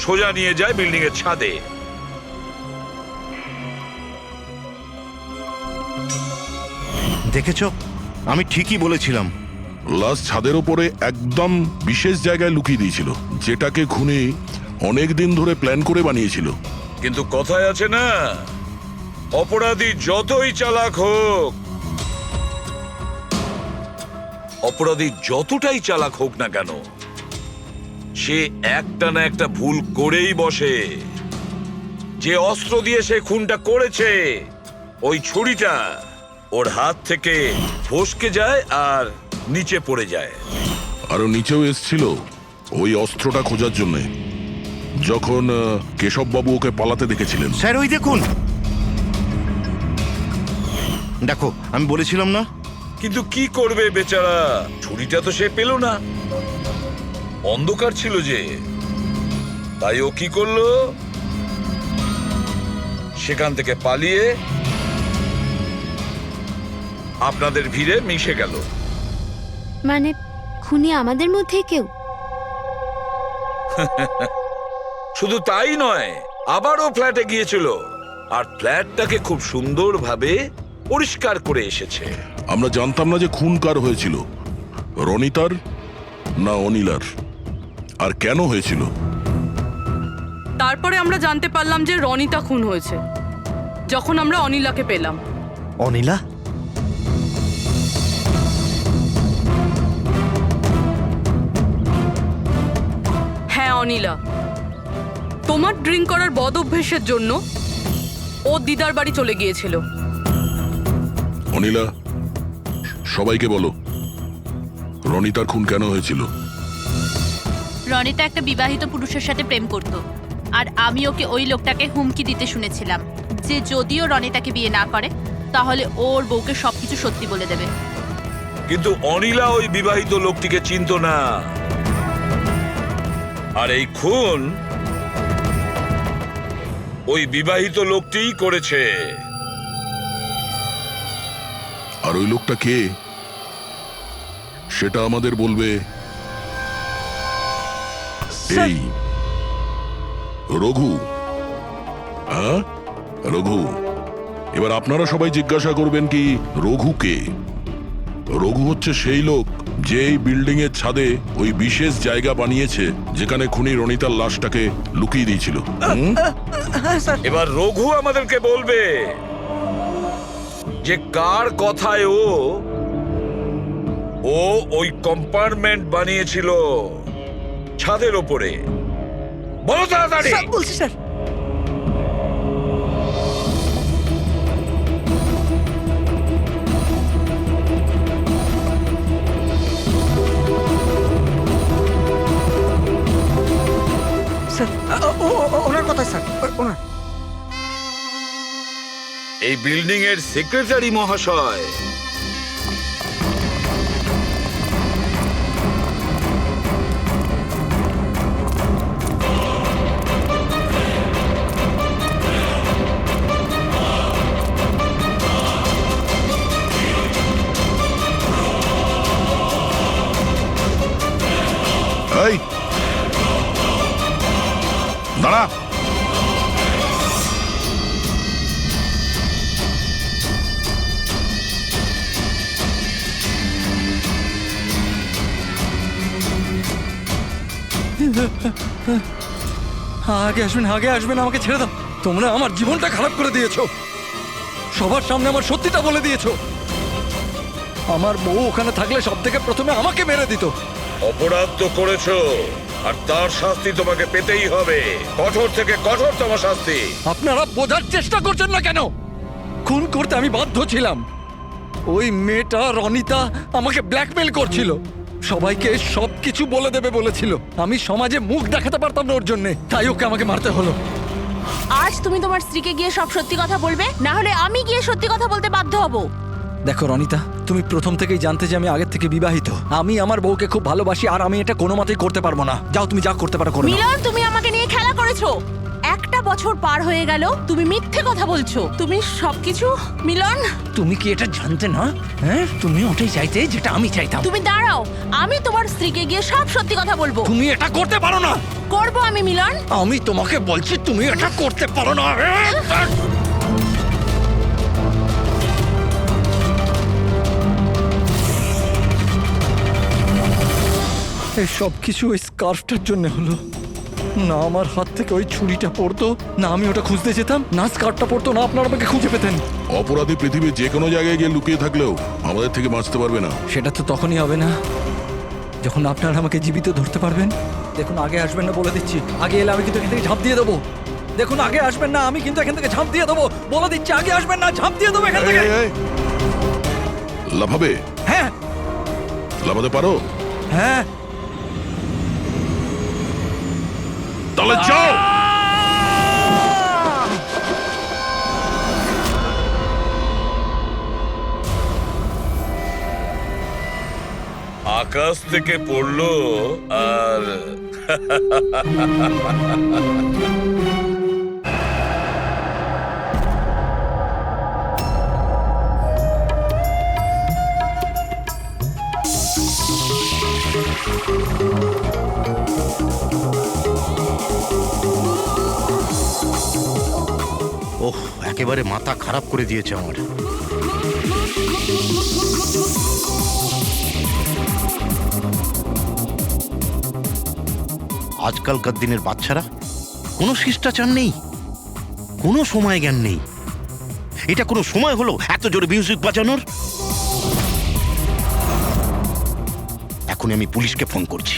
D: সোজা নিয়ে যায় বিল্ডিং এর ছাদে।
B: দেখেছ, আমি ঠিকই বলেছিলাম।
E: লাশ ছাদের ওপরে একদম বিশেষ জায়গায় লুকিয়ে দিয়েছিল, যেটাকে খুনি অনেক দিন ধরে প্ল্যান করে বানিয়েছিল।
D: কিন্তু কথায় আছে না, অপরাধী যতই চালাক হোক, অপরাধী যতটাই চালাক হোক না কেন, সে একটা না একটা ভুল করেই বসে। যে অস্ত্র দিয়ে সে খুনটা করেছে, ওই ছুরিটা ওর হাত থেকে ফসকে যায় আর নিচে পড়ে যায়।
E: আরো নিচেও এসছিল ওই অস্ত্রটা খোঁজার জন্য, যখন কেশব বাবু ওকে পালাতে দেখেছিলেন।
B: স্যার ওই দেখুন, দেখো আমি বলেছিলাম না।
D: কিন্তু কি করবে বেচারা, ছুরিটা তো সে পেল না, অন্ধকার ছিল যে। তাই ও কি করলো, সেখান থেকে পালিয়ে আপনাদের ভিড়ে মিশে গেল।
Q: মানে খুনি আমাদের মধ্যে কেউ?
D: শুধু তাই নয়, আবারও ফ্ল্যাটে গিয়েছিল আর ফ্ল্যাটটাকে খুব সুন্দরভাবে পরিষ্কার করে এসেছে।
E: আমরা জানতাম না যে খুন কার হয়েছিল, রনিতার না অনিলার, আর কেন হয়েছিল।
F: তারপরে আমরা জানতে পারলাম যে রনিতা খুন হয়েছে, যখন আমরা অনিলাকে পেলাম।
I: অনিলা?
F: হ্যাঁ অনিলা, তোমার ড্রিঙ্ক করার বদ অভ্যেসের জন্য ও দিদার বাড়ি চলে গিয়েছিল।
E: অনিলা, সবাইকে বলো রনিতার খুন কেন হয়েছিল।
S: রনিতা একটা বিবাহিত পুরুষের সাথে প্রেম করত, আর আমি ওকে ওই লোকটাকে হুমকি দিতে শুনেছিলাম যে যদিও রনিতাকে বিয়ে না করে তাহলে ওর বউকে সবকিছু সত্যি বলে দেবে।
D: কিন্তু অনিলা ওই বিবাহিত লোকটিকে চিনত না, আর এই খুন ওই বিবাহিত লোকটিই করেছে।
E: আর ওই লোকটা কে সেটা আমাদের বলবে এই রঘু। হ্যাঁ রঘু, এবার আপনারা সবাই জিজ্ঞাসা করবেন কি রঘু কে? রঘু হচ্ছে সেই লোক যে এই বিল্ডিং এর ছাদে ওই বিশেষ জায়গা বানিয়েছে যেখানে খুনি রনিতার লাশটাকে লুকিয়ে দিয়েছিল।
D: এবার রঘু আমাদেরকে বলবে যে কার কথায় ও ওই কম্পার্টমেন্ট বানিয়েছিল ছাদের ওপরে। বলো তাড়াতাড়ি।
C: বলছি স্যার। ওনার কথা স্যার, ওনার।
D: এই বিল্ডিং এর সেক্রেটারি মহাশয়।
E: এই দাঁড়া।
L: আগে আসবেন, আগে আসবেন, আমাকে ছেড়ে দাও। তোমরা আমার জীবনটা খারাপ করে দিয়েছো, সবার সামনে আমার সত্যিটা বলে দিয়েছো। আমার বউ ওখানে থাকলে সব থেকে প্রথমে আমাকে মেরে দিত।
D: অপরাধ তো করেছো, আর তার শাস্তি তোমাকে পেতেই হবে, কঠোর থেকে কঠোরতম শাস্তি।
L: আপনারা বোঝার চেষ্টা করছেন না কেন? খুন করতে আমি বাধ্য ছিলাম। ওই মেয়েটা রনিতা আমাকে ব্ল্যাকমেল করছিল, সবাইকে সবকিছু বলে দেবে বলেছিল। আমি সমাজে মুখ দেখাতে পারতাম না ওর জন্য, তাই ওকে আমাকে মারতে হলো।
M: আজ তুমি তোমার স্ত্রীকে গিয়ে সব সত্যি কথা বলবে, না হলে আমি গিয়ে সত্যি কথা বলতে বাধ্য হব।
L: দেখো রনিতা, তুমি প্রথম থেকেই জানতে যে আমি আগের থেকে বিবাহিত। আমি আমার বউকে খুব ভালোবাসি, আর আমি এটা কোনো মতেই করতে পারবো না। যাও, তুমি যা করতে পারো করো।
M: মিলন, তুমি আমাকে নিয়ে খেলা করেছো। একটা বছর পার হয়ে গেল, তুমি মিথ্যে কথা বলছো। তুমি সবকিছু মিলন।
L: তুমি কি এটা জানতে না? হ্যাঁ, তুমি ওটাই চাইতে যেটা আমি চাইতাম।
M: তুমি দাঁড়াও, আমি তোমার স্ত্রীকে গিয়ে সব সত্যি কথা বলবো।
L: তুমি এটা করতে পারো না।
M: করবো আমি মিলন।
L: আমি তোমাকে বলছি তুমি এটা করতে পারো না। এই সব কিছু ওই স্কার্ফটার জন্য হলো। না আমার হাত থেকে ওই ছুরিটা পড়তো, না আমি ওটা খুঁজতে যেতাম, না স্কার্ফটা পড়তো, না আপনারা আমাকে খুঁজে পেতেন।
E: অপরাধী পৃথিবীর যে কোনো জায়গায় গিয়ে লুকিয়ে থাকলেও আমাদের থেকে বাঁচতে পারবে না।
L: সেটা তো তখনই হবে না যখন আপনারা আমাকে জীবিত ধরতে পারবেন। দেখুন, আগে আসবেন না বলে দিচ্ছি। আগে এলে আমি কিন্তু এখান থেকে ঝাঁপ দিয়ে দেবো। দেখুন, আগে আসবেন না, আমি কিন্তু এখান থেকে ঝাঁপ দিয়ে দেবো বলে দিচ্ছি। আগে আসবেন না, ঝাঁপ দিয়ে দেবো এখান থেকে।
E: লাফাবে?
L: হ্যাঁ।
E: লাফাতে পারো?
L: হ্যাঁ।
E: তাহলে যাও।
D: আকাশ থেকে পড়লো আর
B: ওহ, একেবারে মাথা খারাপ করে দিয়েছে আমার। আজকালকার দিনের বাচ্চারা কোনো শিষ্টাচার নেই, কোনো সময় জ্ঞান নেই। এটা কোনো সময় হলো এত জোরে মিউজিক বাজানোর? এখন আমি পুলিশকে ফোন করছি।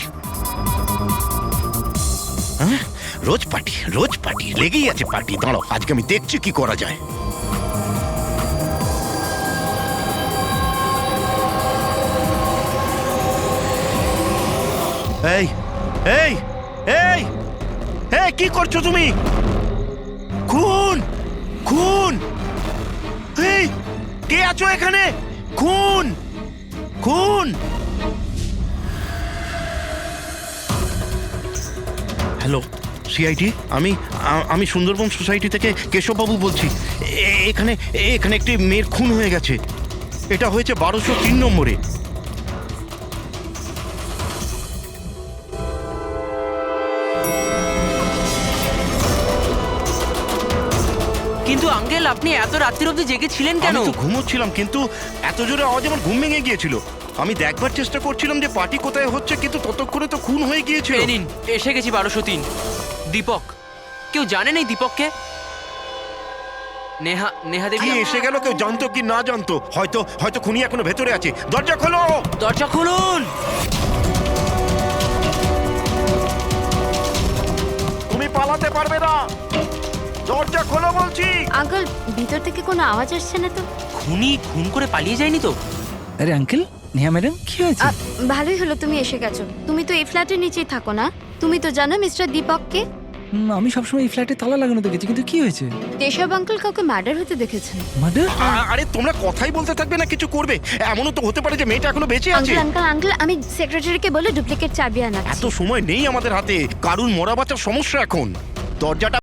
B: হ্যাঁ, রোজ পার্টি লেগেই আছে পার্টি। দাঁড়াও, আজকে আমি দেখছি কি করা যায়। এই এই এই এই কি করছো তুমি? খুন খুন! এই কে আছো এখানে? খুন খুন! হ্যালো সিআইডি, আমি সুন্দরবন সোসাইটি থেকে কেশববাবু বলছি। এখানে একটি মেয়ের খুন হয়ে গেছে। এটা হয়েছে 1203 নম্বরে।
N: কিন্তু আঙ্কেল আপনি এত রাত্রির অবধি জেগেছিলেন কেন?
B: আমি তো ঘুমোচ্ছিলাম, কিন্তু এত জোরে আওয়াজ আমার ঘুম ভেঙে গিয়েছিল। আমি দেখবার চেষ্টা করছিলাম যে পার্টি কোথায় হচ্ছে, কিন্তু ততক্ষণে তো খুন হয়ে গিয়েছিল।
N: এই নিন, এসে গেছি 1203। দীপক, কেউ জানেন এই দীপককে? নেহা দেবী
B: কি এসে গেল? কেউ জানতো কি না জানতো? হয়তো খুনি এখনো ভেতরে আছে। দরজা খোলো!
N: দরজা খুলুন!
B: তুমি পালাতে পারবে না, দরজা খোলো বলছি।
Q: আঙ্কেল, ভিতর থেকে কোনো আওয়াজ আসছে না তো?
N: খুনি খুন করে পালিয়ে যায়নি তো?
T: আরে আঙ্কেল, নেহা ম্যাডাম কি হয়েছে?
Q: ভালোই হলো তুমি এসে গেছো। তুমি তো এই ফ্ল্যাটের নিচেই থাকো না? তুমি তো জানো মিস্টার দীপককে?
T: আমি সবসময় এই ফ্ল্যাটে তালা লাগানো দেখেছি, কিন্তু কি হয়েছে?
Q: কেশব আঙ্কেল কাউকে মার্ডার হতে দেখেছেন।
T: মার্ডার?
B: আরে তোমরা কথাই বলতে থাকবে না, কিছু করবে? এমনও তো হতে পারে যে মেয়েটা এখনো বেঁচে আছে।
Q: আঙ্কেল, আমি সেক্রেটারিকে বলে ডুপ্লিকেট চাবি আনাচ্ছি।
B: এত সময় নেই আমাদের হাতে, কারুর মরা বাচ্চার সমস্যা এখন। দরজাটা